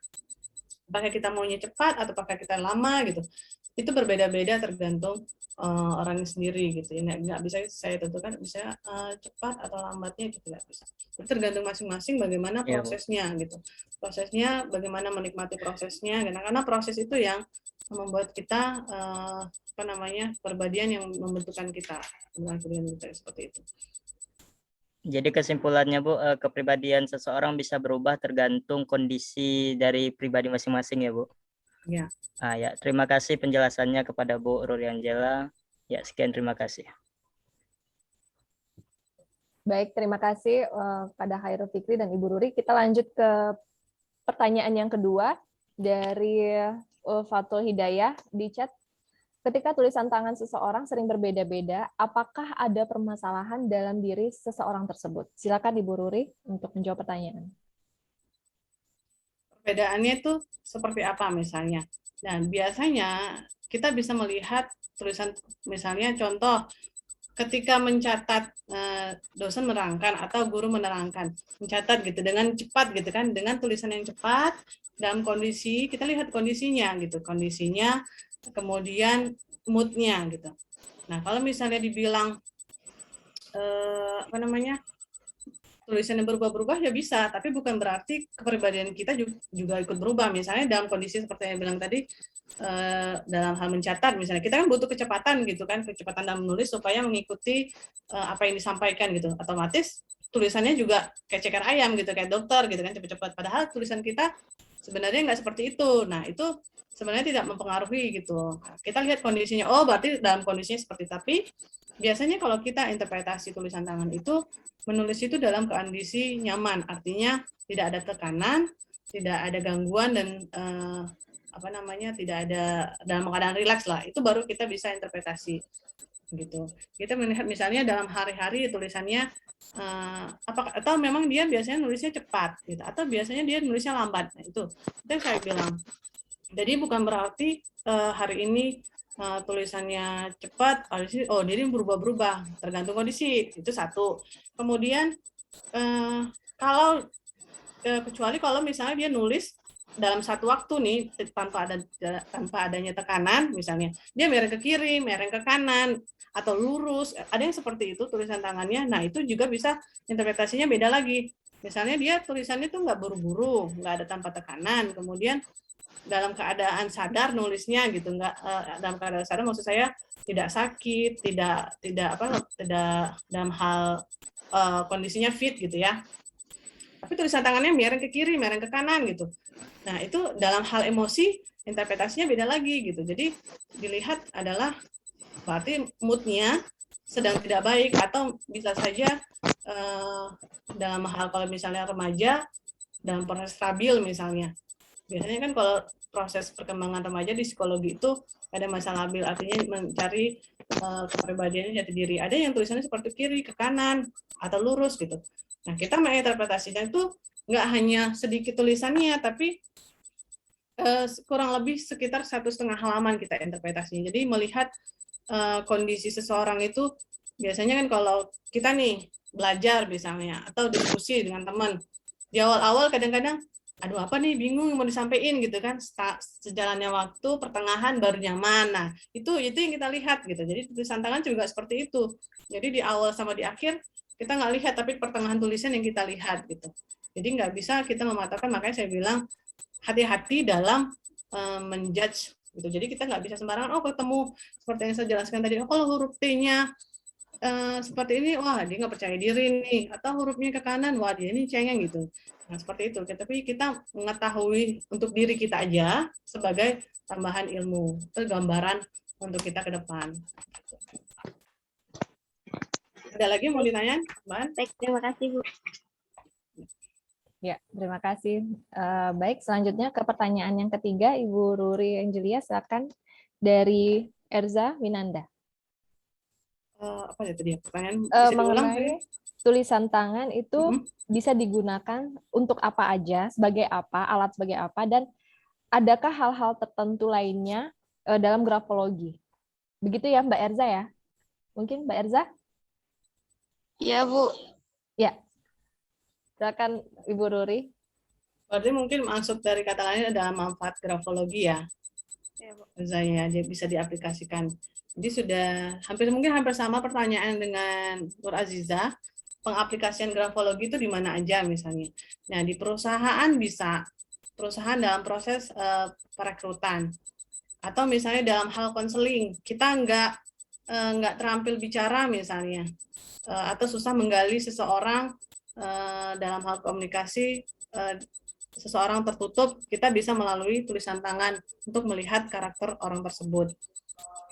Apakah kita maunya cepat atau apakah kita lama gitu. Itu berbeda-beda tergantung orang sendiri gitu. Nggak bisa saya tentukan bisa cepat atau lambatnya gitu, nggak bisa. Itu tergantung masing-masing bagaimana prosesnya gitu. Prosesnya bagaimana menikmati prosesnya, karena proses itu yang membuat kita perbedaan yang membentukkan kita, seperti itu. Jadi kesimpulannya Bu, kepribadian seseorang bisa berubah tergantung kondisi dari pribadi masing-masing ya Bu. Ya. Ya, terima kasih penjelasannya kepada Bu Ruri Angela. Ya, sekian terima kasih. Baik, terima kasih pada Khairul Fikri dan Ibu Ruri. Kita lanjut ke pertanyaan yang kedua dari Fatul Hidayah di chat. Ketika tulisan tangan seseorang sering berbeda-beda, apakah ada permasalahan dalam diri seseorang tersebut? Silakan Ibu Ruri untuk menjawab pertanyaan. Perbedaannya itu seperti apa misalnya? Dan biasanya kita bisa melihat tulisan, misalnya contoh, ketika mencatat dosen menerangkan atau guru menerangkan, mencatat gitu dengan cepat gitu kan, dengan tulisan yang cepat dalam kondisi, kita lihat kondisinya gitu, kondisinya, kemudian moodnya gitu. Nah kalau misalnya dibilang tulisan yang berubah-berubah ya bisa, tapi bukan berarti kepribadian kita juga ikut berubah. Misalnya dalam kondisi seperti yang bilang tadi, dalam hal mencatat misalnya, kita kan butuh kecepatan gitu kan, kecepatan dalam menulis supaya mengikuti apa yang disampaikan gitu. Otomatis tulisannya juga kayak ceker ayam gitu, kayak dokter gitu kan, cepat-cepat. Padahal tulisan kita sebenarnya nggak seperti itu. Nah itu sebenarnya tidak mempengaruhi gitu. Kita lihat kondisinya, oh berarti dalam kondisinya seperti, tapi biasanya kalau kita interpretasi tulisan tangan itu, menulis itu dalam kondisi nyaman, artinya tidak ada tekanan, tidak ada gangguan, dan tidak ada dalam keadaan rileks lah. Itu baru kita bisa interpretasi gitu. Kita melihat misalnya dalam hari-hari tulisannya atau memang dia biasanya nulisnya cepat gitu, atau biasanya dia nulisnya lambat. Nah, itu saya bilang. Jadi bukan berarti hari ini tulisannya cepat, jadi berubah-berubah, tergantung kondisi. Itu satu. Kemudian kalau kecuali kalau misalnya dia nulis dalam satu waktu nih tanpa adanya tekanan, misalnya dia mereng ke kiri, mereng ke kanan, atau lurus, ada yang seperti itu tulisan tangannya. Nah itu juga bisa interpretasinya beda lagi. Misalnya dia tulisannya tuh nggak buru-buru, nggak ada tanpa tekanan, kemudian dalam keadaan sadar nulisnya gitu, nggak dalam keadaan sadar, maksud saya tidak sakit, tidak dalam hal kondisinya fit gitu ya, tapi tulisan tangannya mereng ke kiri, mereng ke kanan gitu. Nah itu dalam hal emosi interpretasinya beda lagi gitu. Jadi dilihat adalah berarti moodnya sedang tidak baik, atau bisa saja dalam hal kalau misalnya remaja dalam proses stabil misalnya. Biasanya kan kalau proses perkembangan remaja di psikologi itu ada masa labil, artinya mencari kepribadiannya jati diri. Ada yang tulisannya seperti kiri ke kanan atau lurus gitu. Nah kita menginterpretasikan itu nggak hanya sedikit tulisannya, tapi kurang lebih sekitar 1,5 halaman kita interpretasinya. Jadi melihat kondisi seseorang itu, biasanya kan kalau kita nih belajar misalnya atau diskusi dengan teman, di awal-awal kadang-kadang aduh apa nih, bingung mau disampaikan gitu kan, sejalannya waktu pertengahan baru nyaman. Nah itu yang kita lihat gitu. Jadi tulisan tangan juga seperti itu. Jadi di awal sama di akhir kita nggak lihat, tapi pertengahan tulisan yang kita lihat gitu. Jadi nggak bisa kita mematahkan, makanya saya bilang hati-hati dalam menjudge gitu. Jadi kita nggak bisa sembarangan, ketemu seperti yang saya jelaskan tadi, kalau huruf T-nya seperti ini, wah dia nggak percaya diri nih, atau hurufnya ke kanan, wah dia ini cengeng gitu. Nah seperti itu. Tapi kita mengetahui untuk diri kita aja sebagai tambahan ilmu, itu gambaran untuk kita ke depan. Ada lagi mau ditanya, Mbak? Baik, terima kasih Bu. Ya, terima kasih. Baik, selanjutnya ke pertanyaan yang ketiga, Ibu Ruri Angelia, silakan, dari Erza Winanda. Apa ya tadi pertanyaan? Mengenai tulisan tangan itu bisa digunakan untuk apa aja, sebagai apa, alat sebagai apa, dan adakah hal-hal tertentu lainnya dalam grafologi? Begitu ya Mbak Erza ya? Mungkin Mbak Erza? Iya Bu. Ya. Silakan Ibu Ruri. Berarti mungkin maksud dari kata lain adalah manfaat grafologi ya. Ya, dia bisa diaplikasikan. Jadi sudah hampir sama pertanyaan dengan Nur Aziza. Pengaplikasian grafologi itu di mana aja misalnya. Nah, di perusahaan bisa. Perusahaan dalam proses perekrutan. Atau misalnya dalam hal konseling. Kita nggak nggak terampil bicara misalnya, atau susah menggali seseorang dalam hal komunikasi, seseorang tertutup, kita bisa melalui tulisan tangan untuk melihat karakter orang tersebut.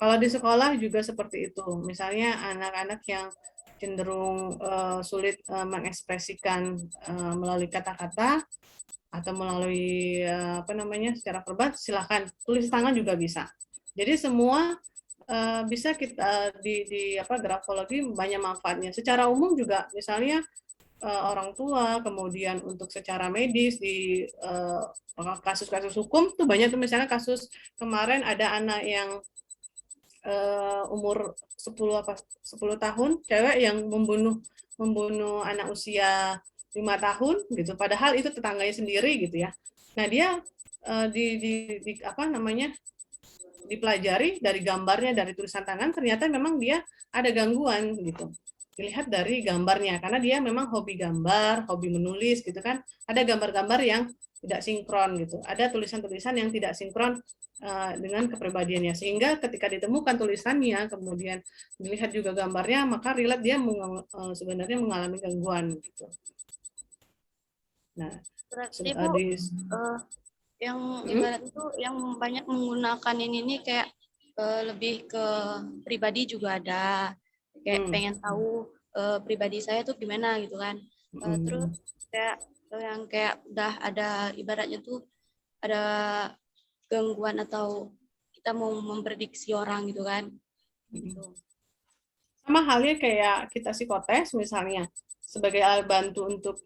Kalau di sekolah juga seperti itu. Misalnya anak-anak yang cenderung sulit mengekspresikan melalui kata-kata atau melalui secara verbal, silakan tulis tangan juga bisa. Jadi semua bisa kita di grafologi banyak manfaatnya. Secara umum juga misalnya orang tua, kemudian untuk secara medis di kasus-kasus hukum tuh banyak tuh, misalnya kasus kemarin ada anak yang umur 10 tahun, cewek yang membunuh anak usia 5 tahun gitu, padahal itu tetangganya sendiri gitu ya. Nah, dia dipelajari dari gambarnya, dari tulisan tangan, ternyata memang dia ada gangguan gitu. Dilihat dari gambarnya, karena dia memang hobi gambar, hobi menulis gitu kan. Ada gambar-gambar yang tidak sinkron gitu. Ada tulisan-tulisan yang tidak sinkron dengan kepribadiannya. Sehingga ketika ditemukan tulisannya, kemudian dilihat juga gambarnya, maka relate dia sebenarnya mengalami gangguan gitu. Nah, berarti Bu, yang ibarat itu yang banyak menggunakan ini kayak lebih ke pribadi juga ada, kayak pengen tahu pribadi saya tuh gimana gitu kan. Terus kayak yang kayak udah ada ibaratnya tuh ada gangguan atau kita mau memprediksi orang gitu kan. Gitu. Sama halnya kayak kita psikotes misalnya, sebagai alat bantu untuk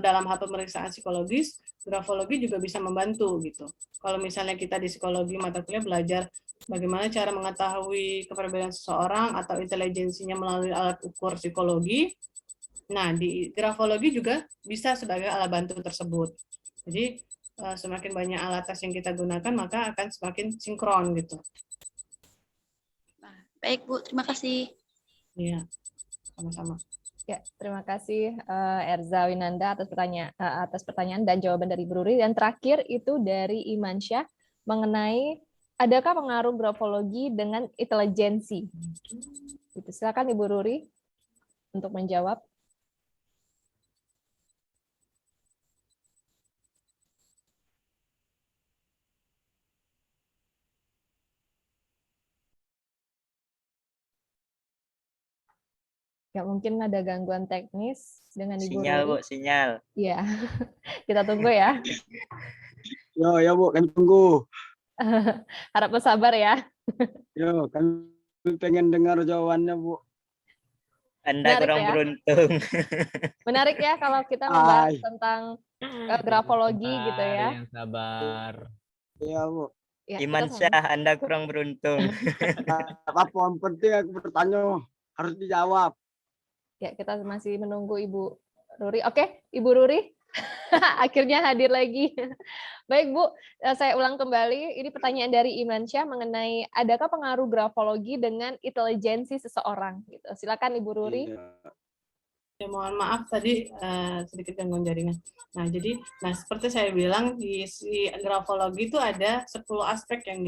dalam hal pemeriksaan psikologis, grafologi juga bisa membantu gitu. Kalau misalnya kita di psikologi mata kuliah belajar bagaimana cara mengetahui kepribadian seseorang atau intelijensinya melalui alat ukur psikologi, nah di grafologi juga bisa sebagai alat bantu tersebut. Jadi semakin banyak alat tes yang kita gunakan, maka akan semakin sinkron gitu. Baik Bu, terima kasih. Iya, sama-sama. Ya, terima kasih Erza Winanda atas pertanyaan dan jawaban dari Bu Ruri. Dan terakhir itu dari Imansyah mengenai adakah pengaruh grafologi dengan intelijensi? Gitu. Silakan Ibu Ruri untuk menjawab. Ya, mungkin ada gangguan teknis dengan Ibu Sinyal, Ruri. Bu, sinyal. Iya, kita tunggu ya. Ya Bu, kami tunggu. Harap bersabar ya. Yo, kami pengen dengar jawabannya Bu. Anda Menarik kurang ya. beruntung. Menarik ya kalau kita membahas tentang grafologi gitu ya. Yang sabar. Iya Bu. Ya, Imansyah, Anda kurang beruntung. Apa yang penting aku bertanya harus dijawab. Ya, kita masih menunggu Ibu Ruri. Oke, Ibu Ruri. Akhirnya hadir lagi. Baik, Bu. Saya ulang kembali. Ini pertanyaan dari Imansyah mengenai adakah pengaruh grafologi dengan intelijensi seseorang? Gitu. Silakan Ibu Ruri. Ya, mohon maaf tadi sedikit gangguan jaringan. Nah, seperti saya bilang di grafologi itu ada 10 aspek yang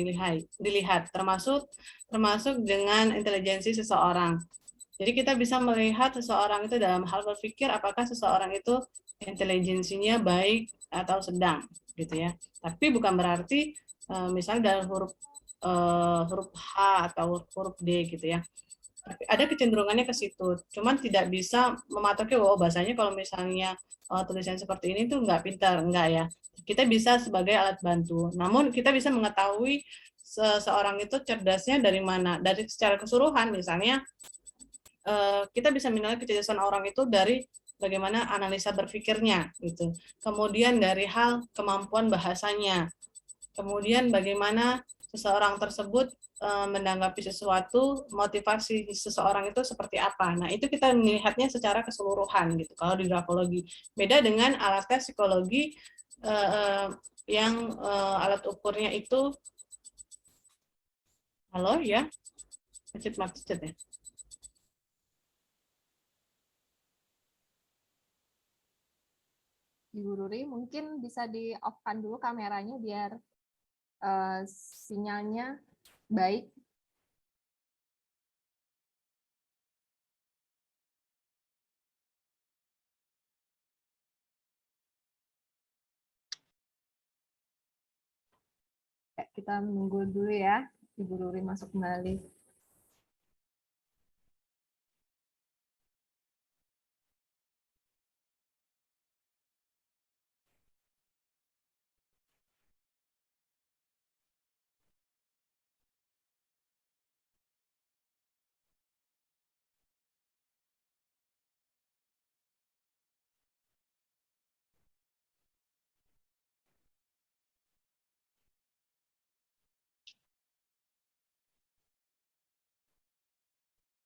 dilihat termasuk dengan intelijensi seseorang. Jadi kita bisa melihat seseorang itu dalam hal berpikir apakah seseorang itu intelijensinya baik atau sedang gitu ya. Tapi bukan berarti misalnya dalam huruf H atau huruf D gitu ya. Ada kecenderungannya ke situ. Cuman tidak bisa mematoknya, bahasanya kalau misalnya tulisan seperti ini tuh nggak pintar, enggak ya. Kita bisa sebagai alat bantu. Namun kita bisa mengetahui seseorang itu cerdasnya dari mana. Dari secara keseluruhan misalnya kita bisa menilai kecerdasan orang itu dari bagaimana analisa berpikirnya gitu. Kemudian dari hal kemampuan bahasanya. Kemudian bagaimana seseorang tersebut menanggapi sesuatu, motivasi seseorang itu seperti apa. Nah, itu kita melihatnya secara keseluruhan gitu kalau di grafologi. Beda dengan alat tes psikologi yang alat ukurnya itu ya. Macet ya. Ibu Ruri, mungkin bisa di-off-kan dulu kameranya biar sinyalnya baik. Kita menunggu dulu ya, Ibu Ruri masuk kembali.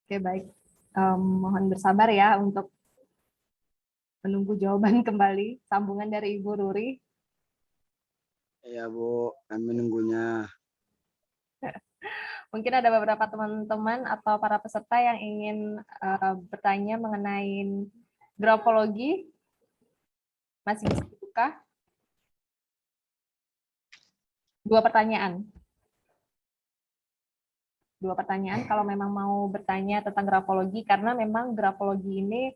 Oke, baik. Mohon bersabar ya untuk menunggu jawaban kembali, sambungan dari Ibu Ruri. Iya Bu, kami menunggunya. Mungkin ada beberapa teman-teman atau para peserta yang ingin bertanya mengenai grafologi. Masih bisa dibuka? 2 pertanyaan. 2 pertanyaan kalau memang mau bertanya tentang grafologi, karena memang grafologi ini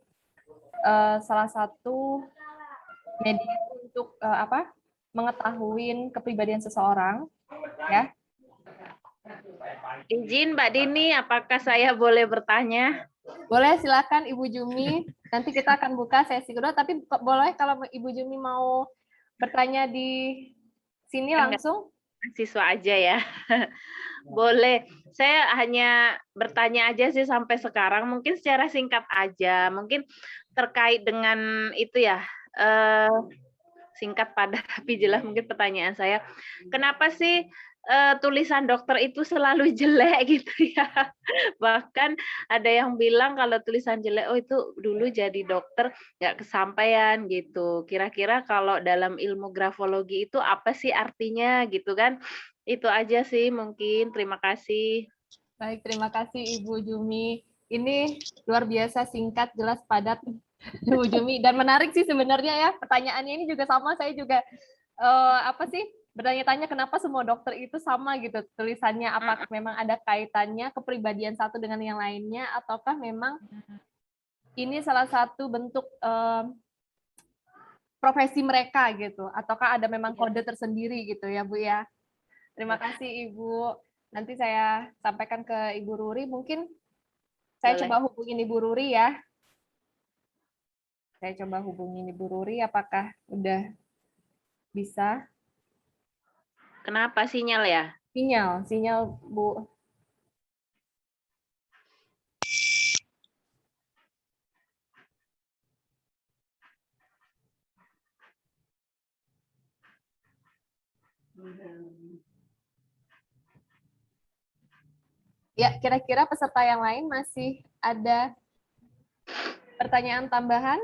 salah satu media untuk mengetahui kepribadian seseorang, ya. Izin Mbak Dini, apakah saya boleh bertanya? Boleh, silakan Ibu Jumi. Nanti kita akan buka sesi kedua, tapi boleh kalau Ibu Jumi mau bertanya di sini langsung. Siswa aja ya. Boleh. Saya hanya bertanya aja sih sampai sekarang, mungkin secara singkat aja. Mungkin terkait dengan itu ya, singkat padat tapi jelas mungkin pertanyaan saya. Kenapa sih tulisan dokter itu selalu jelek gitu ya? Bahkan ada yang bilang kalau tulisan jelek, oh itu dulu jadi dokter nggak kesampaian gitu. Kira-kira kalau dalam ilmu grafologi itu apa sih artinya gitu kan? Itu aja sih mungkin. Terima kasih. Baik, terima kasih Ibu Jumi. Ini luar biasa singkat, jelas, padat, Ibu Jumi. Dan menarik sih sebenarnya ya, pertanyaannya ini juga sama, saya juga bertanya-tanya kenapa semua dokter itu sama gitu tulisannya, apakah memang ada kaitannya kepribadian satu dengan yang lainnya, ataukah memang ini salah satu bentuk profesi mereka gitu, ataukah ada memang kode tersendiri gitu ya Bu ya. Terima kasih Ibu. Nanti saya sampaikan ke Ibu Ruri, mungkin saya coba hubungin Ibu Ruri ya. Saya coba hubungin Ibu Ruri, apakah udah bisa? Kenapa sinyal ya? Sinyal Bu. Ya, kira-kira peserta yang lain masih ada pertanyaan tambahan?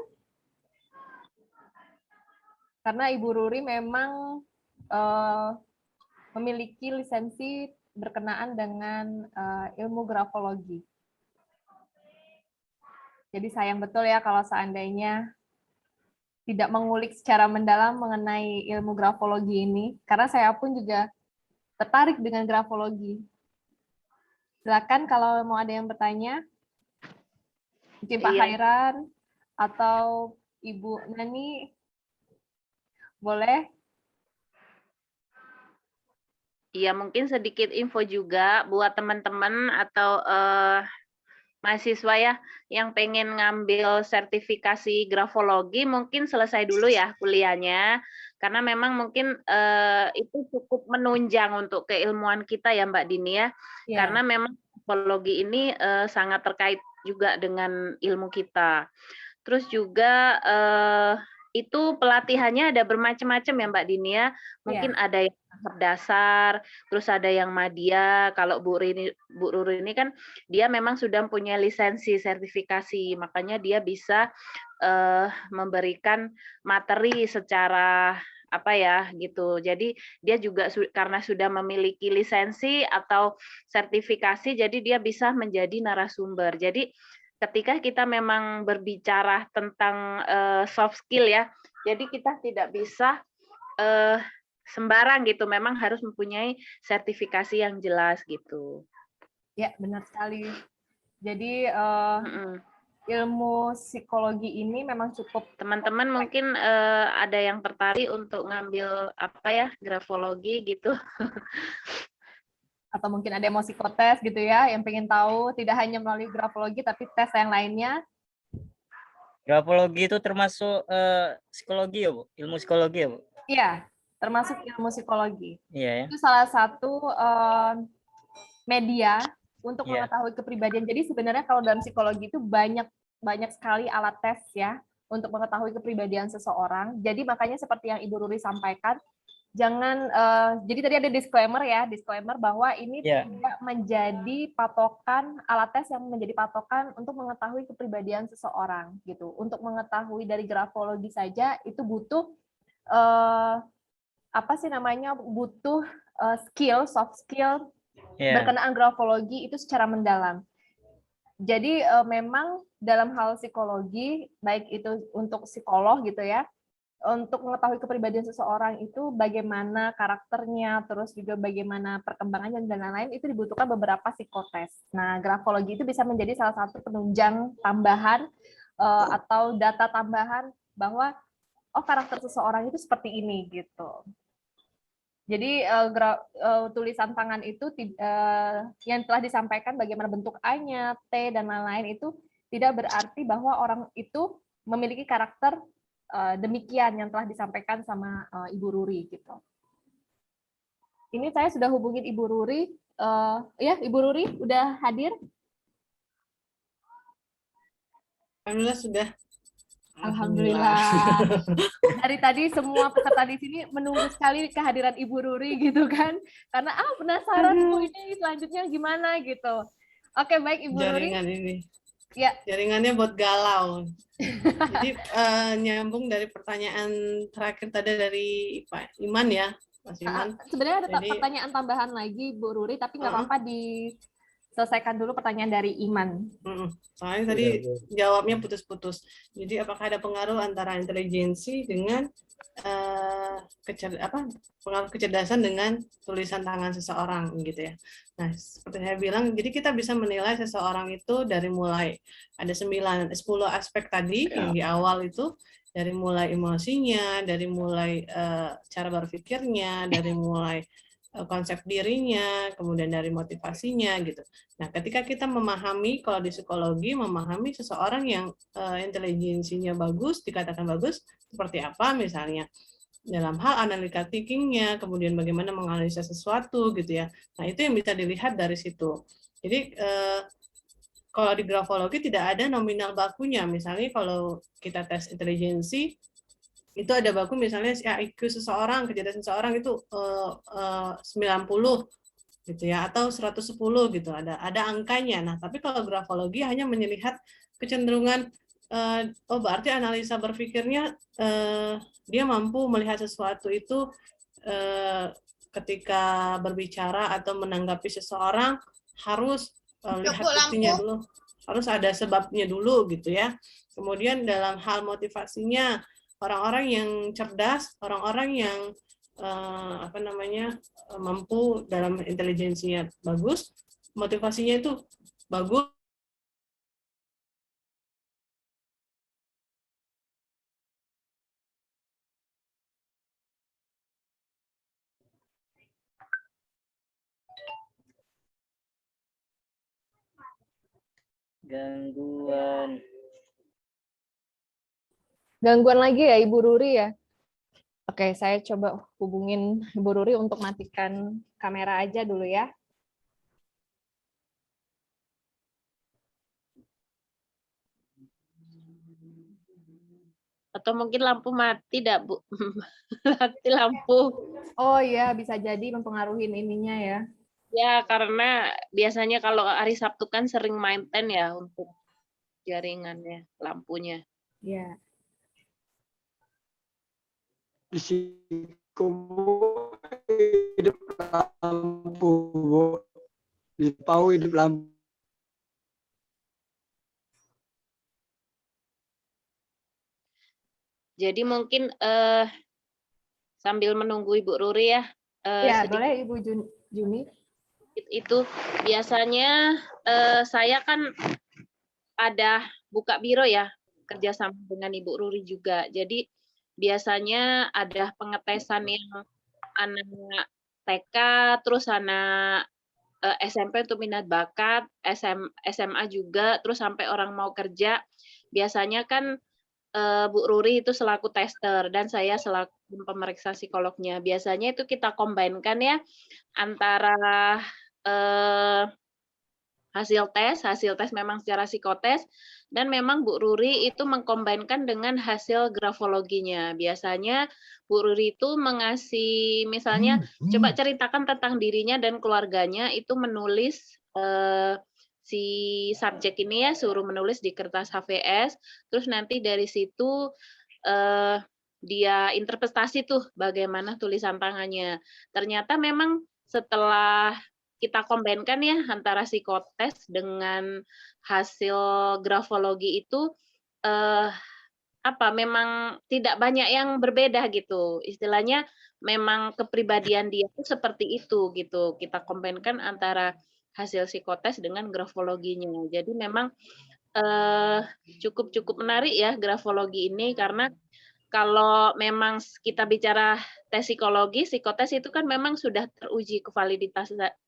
Karena Ibu Ruri memang memiliki lisensi berkenaan dengan ilmu grafologi. Jadi sayang betul ya kalau seandainya tidak mengulik secara mendalam mengenai ilmu grafologi ini, karena saya pun juga tertarik dengan grafologi. Silakan kalau mau ada yang bertanya, mungkin Pak Khairan atau Ibu Nani, boleh? Iya, mungkin sedikit info juga buat teman-teman atau mahasiswa ya yang pengen ngambil sertifikasi grafologi, mungkin selesai dulu ya kuliahnya, karena memang mungkin itu cukup menunjang untuk keilmuan kita ya Mbak Dini ya, karena memang grafologi ini sangat terkait juga dengan ilmu kita. Terus juga itu pelatihannya ada bermacam-macam ya Mbak Dini ya. Mungkin ada yang dasar, terus ada yang madya. Kalau Bu Ruri ini kan dia memang sudah punya lisensi sertifikasi, makanya dia bisa memberikan materi secara apa ya gitu. Jadi dia juga karena sudah memiliki lisensi atau sertifikasi, jadi dia bisa menjadi narasumber. Jadi ketika kita memang berbicara tentang soft skill ya, jadi kita tidak bisa sembarang gitu, memang harus mempunyai sertifikasi yang jelas gitu. Ya, benar sekali. Jadi ilmu psikologi ini memang cukup. Teman-teman mungkin ada yang tertarik untuk ngambil apa ya, grafologi gitu. Atau mungkin ada yang mau psikotes gitu ya, yang pengen tahu tidak hanya melalui grafologi tapi tes yang lainnya. Grafologi itu termasuk psikologi ya, Bu? Ilmu psikologi ya, Bu? Iya, termasuk ilmu psikologi. Iya ya. Itu salah satu media untuk Iya. mengetahui kepribadian. Jadi sebenarnya kalau dalam psikologi itu banyak sekali alat tes ya untuk mengetahui kepribadian seseorang. Jadi makanya seperti yang Ibu Ruri sampaikan, jangan jadi tadi ada disclaimer bahwa ini tidak menjadi patokan, alat tes yang menjadi patokan untuk mengetahui kepribadian seseorang gitu. Untuk mengetahui dari grafologi saja itu butuh butuh skill, soft skill berkenaan grafologi itu secara mendalam. Jadi memang dalam hal psikologi, baik itu untuk psikolog gitu ya, untuk mengetahui kepribadian seseorang itu bagaimana karakternya, terus juga bagaimana perkembangannya dan lain-lain, itu dibutuhkan beberapa psikotes. Nah, grafologi itu bisa menjadi salah satu penunjang tambahan atau data tambahan bahwa karakter seseorang itu seperti ini gitu. Jadi tulisan tangan itu yang telah disampaikan bagaimana bentuk A-nya, T, dan lain-lain itu tidak berarti bahwa orang itu memiliki karakter demikian yang telah disampaikan sama Ibu Ruri gitu. Ini saya sudah hubungin Ibu Ruri. Ya, Ibu Ruri udah hadir? Alhamdulillah sudah. Alhamdulillah. Dari tadi semua peserta di sini menunggu sekali kehadiran Ibu Ruri gitu kan. Karena penasaran ini selanjutnya gimana gitu. Oke, baik Ibu Ruri. Jaringan ini. Ya. Jaringannya buat galau. Jadi nyambung dari pertanyaan terakhir tadi dari Pak Iman ya, Mas Iman. Sebenarnya ada pertanyaan tambahan lagi Bu Ruri, tapi nggak apa-apa diselesaikan dulu pertanyaan dari Iman. Soalnya tadi jawabnya putus-putus. Jadi apakah ada pengaruh antara intelijensi dengan pengaruh kecerdasan dengan tulisan tangan seseorang gitu ya. Nah, seperti saya bilang, jadi kita bisa menilai seseorang itu dari mulai ada 10 aspek tadi yang di awal itu, dari mulai emosinya, dari mulai cara berpikirnya, dari mulai konsep dirinya, kemudian dari motivasinya gitu. Nah, ketika kita memahami, kalau di psikologi memahami seseorang yang intelijensinya bagus, dikatakan bagus, seperti apa misalnya dalam hal analytical thinking-nya, kemudian bagaimana menganalisa sesuatu gitu ya. Nah, itu yang bisa dilihat dari situ. Jadi kalau di grafologi tidak ada nominal bakunya. Misalnya kalau kita tes intelijensi, itu ada baku misalnya IQ seseorang, kecerdasan seseorang itu 90 gitu ya, atau 110 gitu, ada angkanya. Nah, tapi kalau grafologi hanya melihat kecenderungan, berarti analisa berpikirnya dia mampu melihat sesuatu itu ketika berbicara atau menanggapi seseorang harus lihat buktinya dulu, harus ada sebabnya dulu gitu ya. Kemudian dalam hal motivasinya, orang-orang yang cerdas, orang-orang yang mampu dalam intelijensinya bagus, motivasinya itu bagus. Gangguan lagi ya Ibu Ruri ya? Oke, saya coba hubungin Ibu Ruri untuk matikan kamera aja dulu ya. Atau mungkin lampu mati, Bu? Mati lampu. Oh iya, bisa jadi mempengaruhi ininya ya. Ya, karena biasanya kalau hari Sabtu kan sering mainten ya untuk jaringannya, lampunya. Iya. Di situ hidup lampu, di Pau hidup lampu. Jadi mungkin sambil menunggu Ibu Ruri ya. Ya, boleh Ibu Juni. Itu biasanya saya kan ada buka biro ya, kerjasama dengan Ibu Ruri juga. Jadi biasanya ada pengetesan yang anak TK, terus anak SMP untuk minat bakat, SMA juga, terus sampai orang mau kerja. Biasanya kan Bu Ruri itu selaku tester dan saya selaku pemeriksa psikolognya. Biasanya itu kita combine-kan ya antara hasil tes memang secara psikotes, dan memang Bu Ruri itu mengkombinkan dengan hasil grafologinya. Biasanya Bu Ruri itu mengasih, misalnya coba ceritakan tentang dirinya dan keluarganya, itu menulis si subjek ini ya, suruh menulis di kertas HVS, terus nanti dari situ dia interpretasi tuh bagaimana tulisan tangannya. Ternyata memang setelah kita kombinkan ya antara psikotes dengan hasil grafologi itu memang tidak banyak yang berbeda gitu. Istilahnya memang kepribadian dia itu seperti itu gitu. Kita kombinkan antara hasil psikotes dengan grafologinya. Jadi memang cukup menarik ya grafologi ini, karena kalau memang kita bicara tes psikologi, psikotes itu kan memang sudah teruji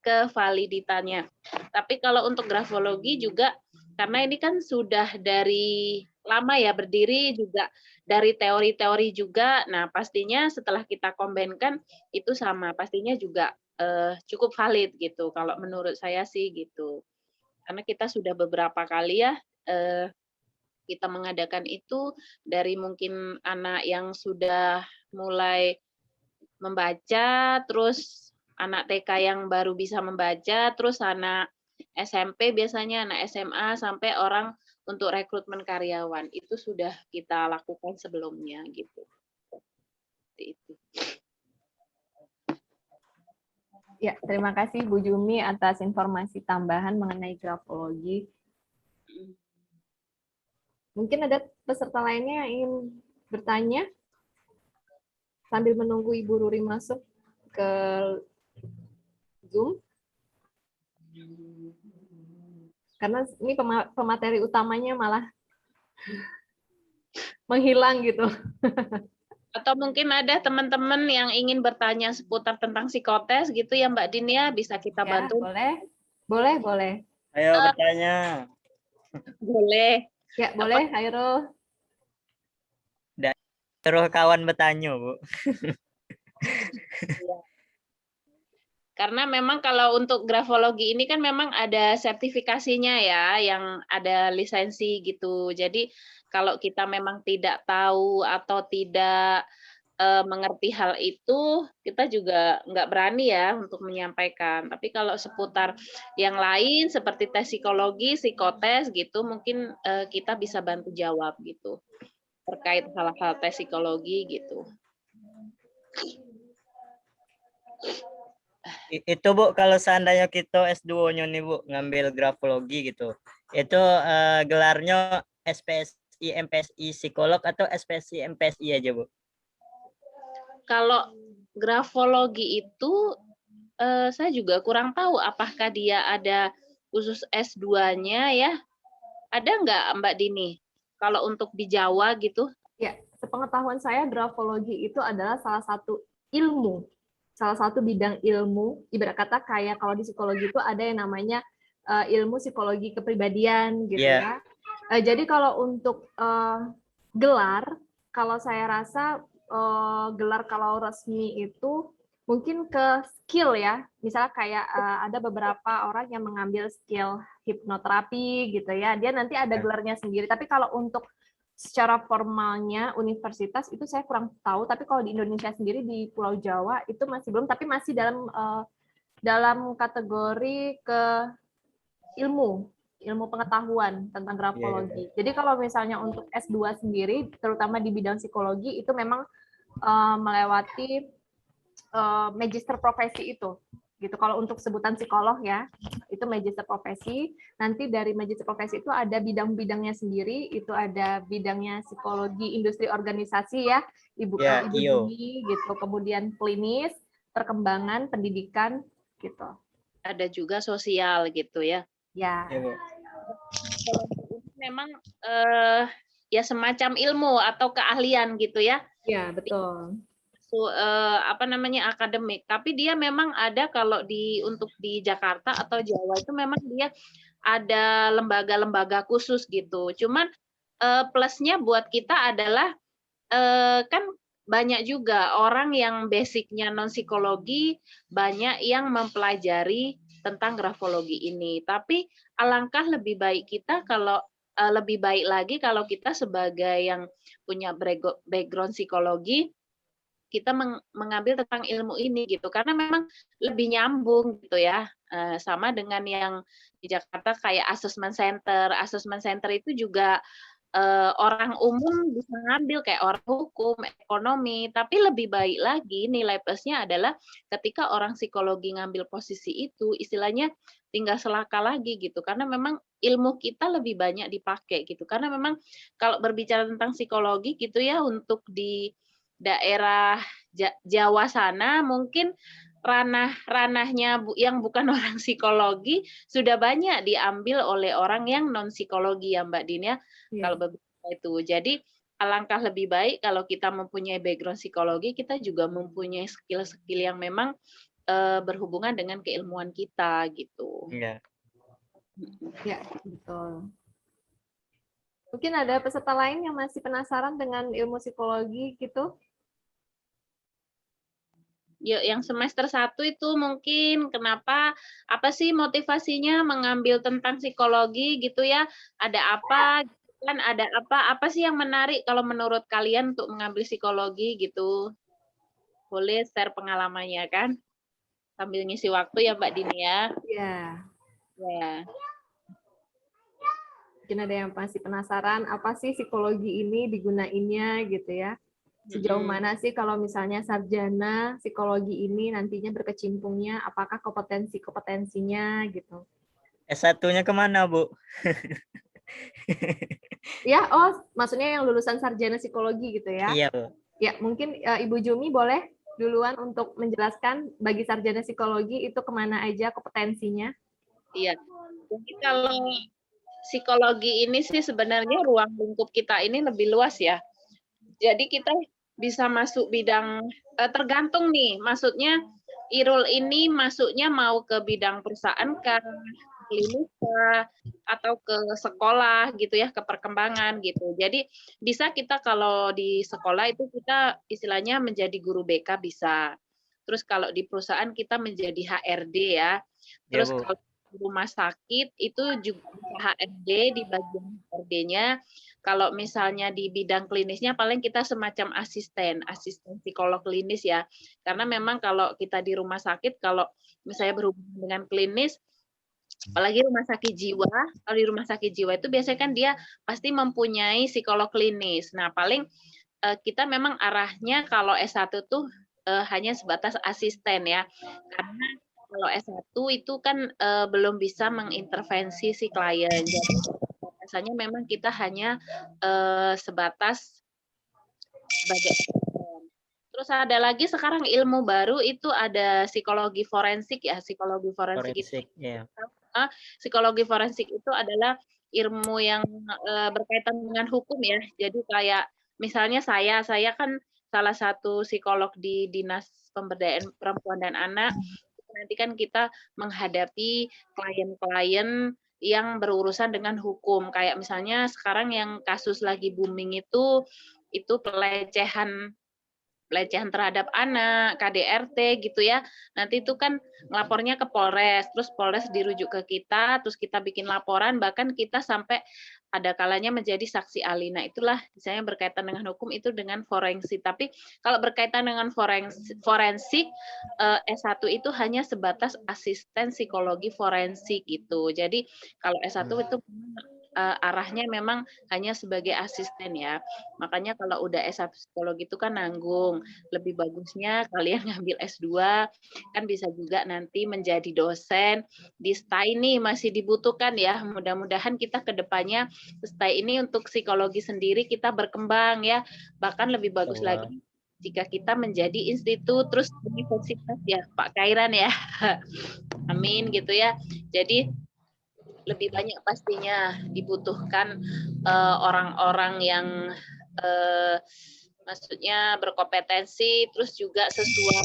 kevaliditannya. Tapi kalau untuk grafologi juga, karena ini kan sudah dari lama ya berdiri, juga dari teori-teori juga. Nah, pastinya setelah kita kombinkan itu sama, pastinya juga cukup valid gitu. Kalau menurut saya sih gitu. Karena kita sudah beberapa kali ya kita mengadakan itu, dari mungkin anak yang sudah mulai membaca, terus anak TK yang baru bisa membaca, terus anak SMP biasanya, anak SMA, sampai orang untuk rekrutmen karyawan. Itu sudah kita lakukan sebelumnya gitu. Seperti itu. Ya, terima kasih Bu Jumi atas informasi tambahan mengenai grafologi. Mungkin ada peserta lainnya yang ingin bertanya sambil menunggu Ibu Ruri masuk ke Zoom. Karena ini pemateri utamanya malah menghilang gitu. Atau mungkin ada teman-teman yang ingin bertanya seputar tentang psikotes gitu ya Mbak Dinia, bisa kita bantu? Boleh. Ayo bertanya. Boleh. Ya, boleh, Hairul. Terus kawan bertanya, Bu. Karena memang kalau untuk grafologi ini kan memang ada sertifikasinya ya, yang ada lisensi gitu. Jadi kalau kita memang tidak tahu atau tidak mengerti hal itu, kita juga nggak berani ya untuk menyampaikan. Tapi kalau seputar yang lain seperti tes psikologi, psikotes gitu, mungkin kita bisa bantu jawab gitu terkait hal-hal tes psikologi gitu. Itu Bu, kalau seandainya kita S2-nya nih Bu, ngambil grafologi gitu, itu gelarnya SPSI MPSI psikolog atau SPSI MPSI aja Bu? Kalau grafologi itu saya juga kurang tahu apakah dia ada khusus S2-nya ya. Ada nggak Mbak Dini? Kalau untuk di Jawa gitu? Ya, sepengetahuan saya grafologi itu adalah salah satu ilmu, salah satu bidang ilmu. Ibarat kata kayak kalau di psikologi itu ada yang namanya ilmu psikologi kepribadian gitu ya. Jadi kalau untuk gelar, kalau saya rasa gelar kalau resmi itu mungkin ke skill ya. Misalnya kayak ada beberapa orang yang mengambil skill hipnoterapi gitu ya. Dia nanti ada gelarnya sendiri. Tapi kalau untuk secara formalnya universitas itu saya kurang tahu. Tapi kalau di Indonesia sendiri di Pulau Jawa itu masih belum. Tapi masih dalam kategori ke ilmu pengetahuan tentang grafologi. Jadi kalau misalnya untuk S2 sendiri, terutama di bidang psikologi, itu memang melewati magister profesi itu. Gitu. Kalau untuk sebutan psikolog ya, itu magister profesi. Nanti dari magister profesi itu ada bidang-bidangnya sendiri. Itu ada bidangnya psikologi industri organisasi ya, Ibu Juni gitu. Kemudian klinis, perkembangan, pendidikan gitu. Ada juga sosial gitu ya. Ya. memang ya semacam ilmu atau keahlian gitu ya. Ya, betul. Apa namanya akademik, tapi dia memang ada kalau untuk di Jakarta atau Jawa itu memang dia ada lembaga-lembaga khusus gitu. Cuman plusnya buat kita adalah kan banyak juga orang yang basicnya non psikologi, banyak yang mempelajari tentang grafologi ini. Tapi alangkah lebih baik kita kalau lebih baik lagi kalau kita sebagai yang punya background psikologi kita mengambil tentang ilmu ini gitu karena memang lebih nyambung gitu ya sama dengan yang di Jakarta kayak assessment center itu juga orang umum bisa ngambil kayak orang hukum, ekonomi, tapi lebih baik lagi nilai plusnya adalah ketika orang psikologi ngambil posisi itu istilahnya tinggal selakal lagi gitu karena memang ilmu kita lebih banyak dipakai gitu karena memang kalau berbicara tentang psikologi gitu ya untuk di daerah Jawa sana mungkin ranah-ranahnya yang bukan orang psikologi sudah banyak diambil oleh orang yang non psikologi ya Mbak Din ya. Kalau begitu itu. Jadi alangkah lebih baik kalau kita mempunyai background psikologi kita juga mempunyai skill-skill yang memang berhubungan dengan keilmuan kita gitu. Iya. Ya, betul. Mungkin ada peserta lain yang masih penasaran dengan ilmu psikologi gitu? Ya, yang semester 1 itu mungkin kenapa, apa sih motivasinya mengambil tentang psikologi gitu ya? Ada apa gitu kan? Ada apa sih yang menarik kalau menurut kalian untuk mengambil psikologi gitu? Boleh share pengalamannya kan? Sambil ngisi waktu ya Mbak Dini ya. Iya. Ya. Mungkin ada yang masih penasaran apa sih psikologi ini digunainnya gitu ya. Sejauh mana sih kalau misalnya sarjana psikologi ini nantinya berkecimpungnya, apakah kompetensinya gitu. S1-nya kemana, Bu? Ya, maksudnya yang lulusan sarjana psikologi gitu ya? Iya, Bu. Ya, mungkin Ibu Jumi boleh duluan untuk menjelaskan bagi sarjana psikologi itu kemana aja kompetensinya? Iya, jadi kalau psikologi ini sih sebenarnya ruang lingkup kita ini lebih luas ya. Jadi kita bisa masuk bidang tergantung nih, maksudnya Irul ini masuknya mau ke bidang perusahaan kah, klinik kah, atau ke sekolah gitu ya, ke perkembangan gitu. Jadi bisa kita kalau di sekolah itu kita istilahnya menjadi guru BK bisa. Terus kalau di perusahaan kita menjadi HRD ya. Terus kalau di rumah sakit itu juga HRD di bagian HRD-nya. Kalau misalnya di bidang klinisnya paling kita semacam asisten psikolog klinis ya. Karena memang kalau kita di rumah sakit kalau misalnya berhubungan dengan klinis apalagi rumah sakit jiwa, kalau di rumah sakit jiwa itu biasanya kan dia pasti mempunyai psikolog klinis. Nah, paling kita memang arahnya kalau S1 tuh hanya sebatas asisten ya. Karena kalau S1 itu kan belum bisa mengintervensi si klien. Jadi biasanya memang kita hanya sebatas sebagai terus ada lagi sekarang ilmu baru itu ada psikologi forensik ya. Psikologi forensik itu psikologi forensik itu adalah ilmu yang berkaitan dengan hukum ya. Jadi kayak misalnya saya kan salah satu psikolog di Dinas Pemberdayaan Perempuan dan Anak. Nanti kan kita menghadapi klien-klien yang berurusan dengan hukum. Kayak misalnya sekarang yang kasus lagi booming itu pelecehan terhadap anak, KDRT gitu ya. Nanti itu kan ngelapornya ke Polres, terus Polres dirujuk ke kita, terus kita bikin laporan, bahkan kita sampai ada kalanya menjadi saksi ahli. Nah, itulah misalnya berkaitan dengan hukum itu dengan forensik. Tapi kalau berkaitan dengan forensik S1 itu hanya sebatas asisten psikologi forensik gitu. Jadi kalau S1 itu arahnya memang hanya sebagai asisten ya. Makanya kalau udah S1 psikologi itu kan nanggung. Lebih bagusnya kalian ngambil S2 kan bisa juga nanti menjadi dosen. Di STAI ini masih dibutuhkan ya. Mudah-mudahan kita ke depannya STAI ini untuk psikologi sendiri kita berkembang ya. Bahkan lebih bagus lagi jika kita menjadi institut terus universitas ya Pak Kairan ya. Amin gitu ya. Jadi lebih banyak pastinya dibutuhkan orang-orang yang maksudnya berkompetensi, terus juga sesuai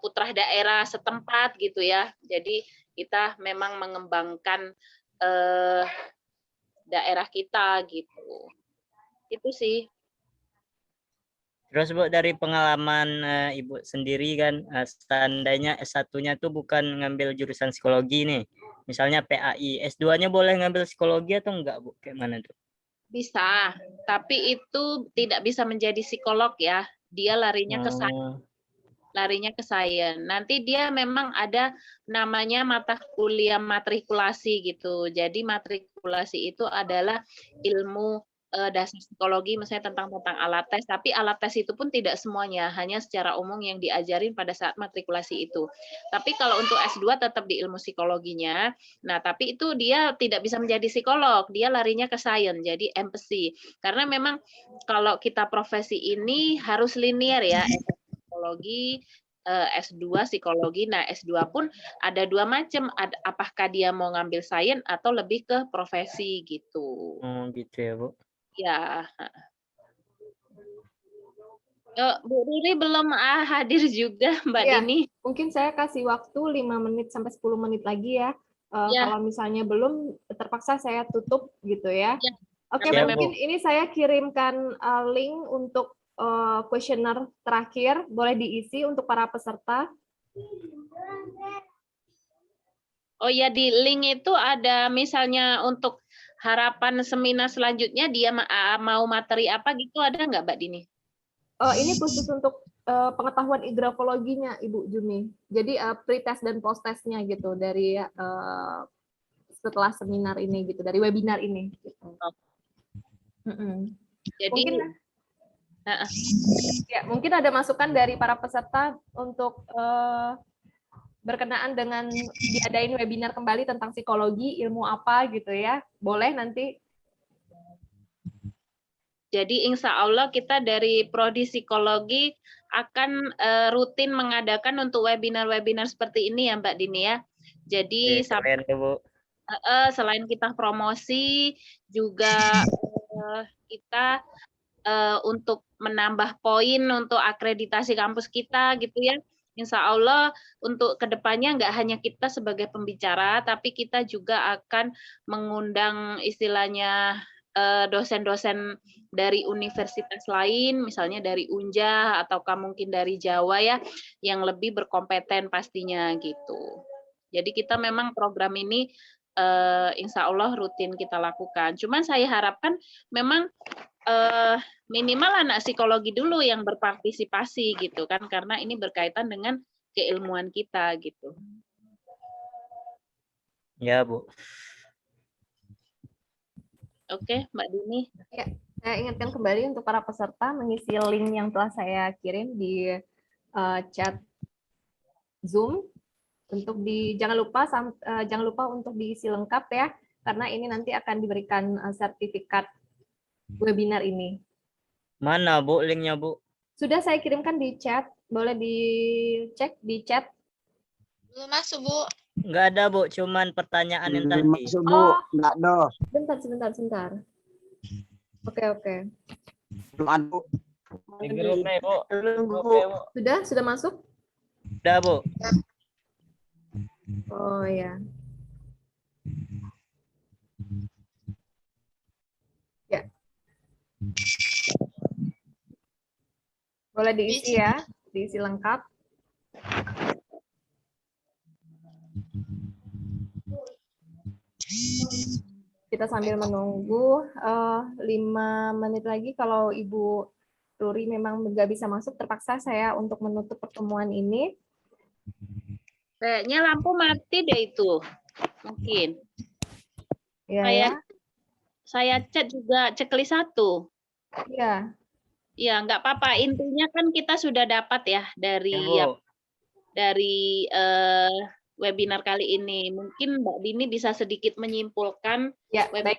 putra daerah setempat gitu ya. Jadi kita memang mengembangkan daerah kita gitu. Itu sih. Terus Bu, dari pengalaman Ibu sendiri kan, seandainya S1-nya tuh bukan ngambil jurusan psikologi nih, misalnya PAI, S2-nya boleh ngambil psikologi atau enggak Bu? Kayak mana tuh? Bisa, tapi itu tidak bisa menjadi psikolog ya. Dia larinya ke science. Nanti dia memang ada namanya mata kuliah matrikulasi gitu. Jadi matrikulasi itu adalah ilmu dasar psikologi, misalnya tentang alat tes, tapi alat tes itu pun tidak semuanya, hanya secara umum yang diajarin pada saat matrikulasi itu. Tapi kalau untuk S2 tetap di ilmu psikologinya, nah tapi itu dia tidak bisa menjadi psikolog, dia larinya ke sains, jadi empathy. Karena memang kalau kita profesi ini harus linear ya, psikologi, S2 psikologi. Nah, S2 pun ada dua macam, apakah dia mau ngambil sains atau lebih ke profesi gitu. Oh gitu ya Bu. Ya. Bu Riri belum hadir juga, Mbak Ya, Dini. mungkin saya kasih waktu 5 menit sampai 10 menit lagi ya. Ya. Kalau misalnya belum, terpaksa saya tutup gitu ya. Ya. Oke, Ya, mungkin Bu. ini saya kirimkan link untuk kuesioner terakhir, boleh diisi untuk para peserta. Oh ya, di link itu ada misalnya untuk harapan seminar selanjutnya dia mau materi apa gitu, ada nggak Mbak Dini? Ini khusus untuk pengetahuan grafologinya Ibu Jumi. Jadi pre-test dan post-testnya gitu dari setelah seminar ini gitu, dari webinar ini. Gitu. Jadi mungkin ada masukan dari para peserta untuk berkenaan dengan diadain webinar kembali tentang psikologi, ilmu apa gitu ya. Boleh nanti. Jadi insya Allah kita dari Prodi Psikologi akan rutin mengadakan untuk webinar-webinar seperti ini ya Mbak Dini ya. Jadi keren tuh, Bu. Selain kita promosi, juga kita untuk menambah poin untuk akreditasi kampus kita gitu ya. Insya Allah untuk kedepannya nggak hanya kita sebagai pembicara, tapi kita juga akan mengundang istilahnya dosen-dosen dari universitas lain, misalnya dari Unja ataukah mungkin dari Jawa ya, yang lebih berkompeten pastinya gitu. Jadi kita memang program ini insya Allah rutin kita lakukan. Cuman saya harapkan memang minimal anak psikologi dulu yang berpartisipasi gitu kan, karena ini berkaitan dengan keilmuan kita gitu. Ya Bu. Oke, Mbak Dini. Ya, saya ingatkan kembali untuk para peserta mengisi link yang telah saya kirim di chat Zoom. Untuk jangan lupa untuk diisi lengkap ya, karena ini nanti akan diberikan sertifikat webinar ini. Mana Bu linknya Bu? Sudah saya kirimkan di chat, boleh dicek di chat. Belum masuk Bu. Enggak ada Bu, cuman pertanyaan yang tadi. Masuk Bu, enggak ada. Sebentar. Oke. Belum ada Bu. Di grupnya Bu. Sudah masuk? Udah Bu. Oh ya. Ya. Boleh diisi ya, diisi lengkap. Kita sambil menunggu 5 menit lagi. Kalau Ibu Ruri memang nggak bisa masuk, terpaksa saya untuk menutup pertemuan ini. Kayaknya lampu mati deh itu, mungkin. Ya. Saya chat juga checklist 1. Iya. Ya, nggak apa-apa. Intinya kan kita sudah dapat ya dari webinar kali ini. Mungkin Mbak Dini bisa sedikit menyimpulkan. Ya, baik.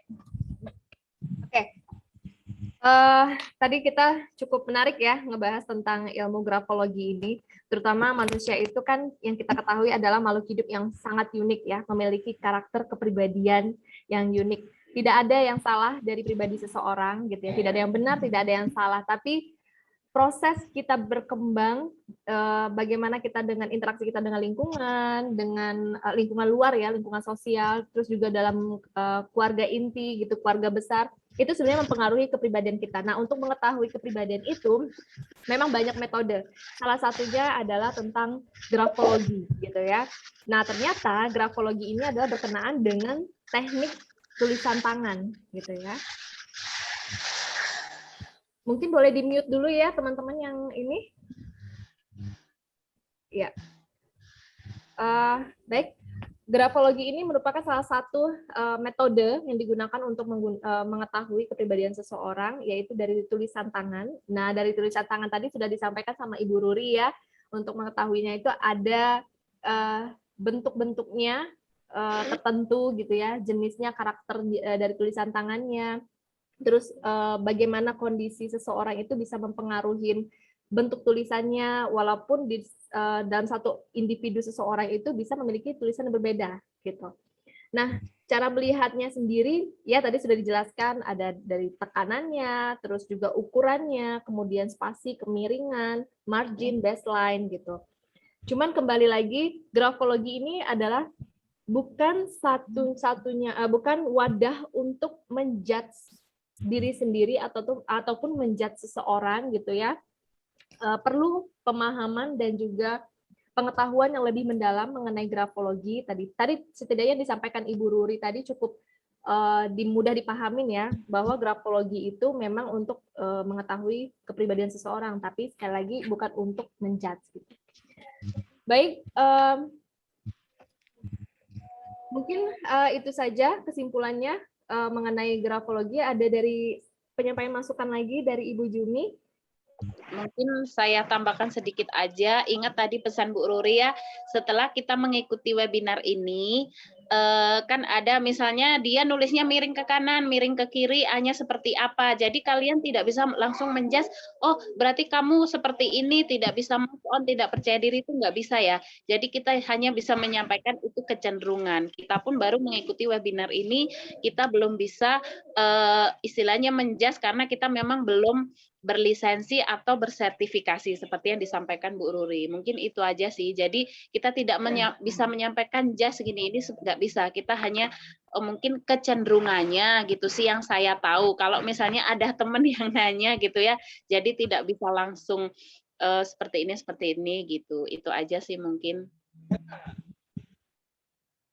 Oke. Tadi kita cukup menarik ya ngebahas tentang ilmu grafologi ini, terutama manusia itu kan yang kita ketahui adalah makhluk hidup yang sangat unik ya, memiliki karakter kepribadian yang unik. Tidak ada yang salah dari pribadi seseorang gitu ya, tidak ada yang benar, tidak ada yang salah, tapi proses kita berkembang, bagaimana kita dengan interaksi kita dengan lingkungan, dengan lingkungan luar ya, lingkungan sosial, terus juga dalam keluarga inti gitu, keluarga besar, itu sebenarnya mempengaruhi kepribadian kita. Nah, untuk mengetahui kepribadian itu, memang banyak metode. Salah satunya adalah tentang grafologi gitu ya. Nah, ternyata grafologi ini adalah berkenaan dengan teknik tulisan tangan gitu ya. Mungkin boleh di-mute dulu ya teman-teman yang ini. Ya. Baik. Grafologi ini merupakan salah satu metode yang digunakan untuk mengetahui kepribadian seseorang, yaitu dari tulisan tangan. Nah, dari tulisan tangan tadi sudah disampaikan sama Ibu Ruri ya. Untuk mengetahuinya itu ada bentuk-bentuknya tertentu gitu ya, jenisnya, karakter dari tulisan tangannya. Terus bagaimana kondisi seseorang itu bisa mempengaruhi bentuk tulisannya, walaupun dalam satu individu seseorang itu bisa memiliki tulisan yang berbeda gitu. Nah, cara melihatnya sendiri ya tadi sudah dijelaskan, ada dari tekanannya, terus juga ukurannya, kemudian spasi, kemiringan, margin, baseline gitu. Cuman kembali lagi, grafologi ini adalah bukan satu-satunya, bukan wadah untuk menjudge diri sendiri ataupun menjudge seseorang gitu ya. Perlu pemahaman dan juga pengetahuan yang lebih mendalam mengenai grafologi. Tadi setidaknya disampaikan Ibu Ruri tadi cukup mudah dipahamin ya, bahwa grafologi itu memang untuk mengetahui kepribadian seseorang, tapi sekali lagi bukan untuk menjudge gitu. Baik, mungkin itu saja kesimpulannya mengenai grafologi. Ada dari penyampaian masukan lagi dari Ibu Jumi? Mungkin saya tambahkan sedikit aja. Ingat tadi pesan Bu Ruri ya, setelah kita mengikuti webinar ini, kan ada misalnya dia nulisnya miring ke kanan, miring ke kiri, hanya seperti apa. Jadi kalian tidak bisa langsung menjudge, oh berarti kamu seperti ini, tidak bisa move on, tidak percaya diri, itu nggak bisa ya. Jadi kita hanya bisa menyampaikan itu kecenderungan. Kita pun baru mengikuti webinar ini, kita belum bisa istilahnya menjudge karena kita memang belum berlisensi atau bersertifikasi seperti yang disampaikan Bu Ruri. Mungkin itu aja sih. Jadi kita tidak bisa menyampaikan just gini, ini nggak bisa. Kita hanya mungkin kecenderungannya gitu sih yang saya tahu. Kalau misalnya ada teman yang nanya gitu ya, jadi tidak bisa langsung seperti ini gitu. Itu aja sih mungkin.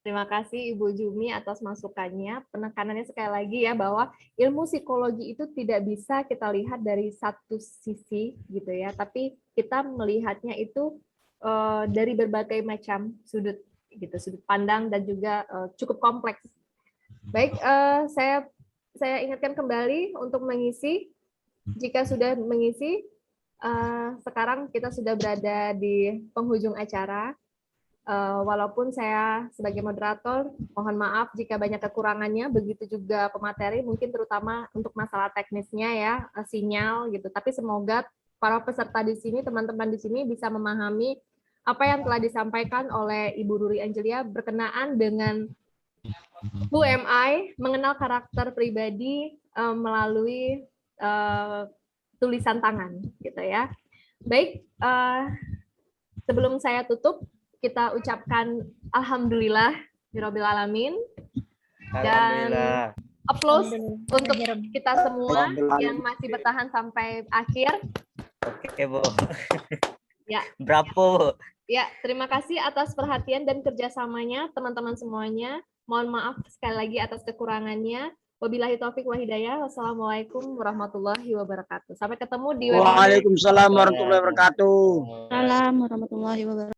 Terima kasih Ibu Jumi atas masukannya. Penekanannya sekali lagi ya, bahwa ilmu psikologi itu tidak bisa kita lihat dari satu sisi gitu ya, tapi kita melihatnya itu dari berbagai macam sudut gitu, sudut pandang, dan juga cukup kompleks. Baik, saya ingatkan kembali untuk mengisi. Jika sudah mengisi, sekarang kita sudah berada di penghujung acara. Walaupun saya sebagai moderator, mohon maaf jika banyak kekurangannya, begitu juga pemateri, mungkin terutama untuk masalah teknisnya ya, sinyal gitu. Tapi semoga para peserta di sini, teman-teman di sini bisa memahami apa yang telah disampaikan oleh Ibu Ruri Angelia berkenaan dengan Who am I, mengenal karakter pribadi melalui tulisan tangan, gitu ya. Baik, sebelum saya tutup, kita ucapkan alhamdulillah birabbil alamin, dan applause untuk kita semua yang masih bertahan sampai akhir. Oke, Bu. Ya. Bravo. Ya, terima kasih atas perhatian dan kerjasamanya teman-teman semuanya. Mohon maaf sekali lagi atas kekurangannya. Wabillahi taufik wa hidayah. Wassalamualaikum warahmatullahi wabarakatuh. Sampai ketemu di webinar. Waalaikumsalam warahmatullahi wabarakatuh. Assalamualaikum warahmatullahi wabarakatuh.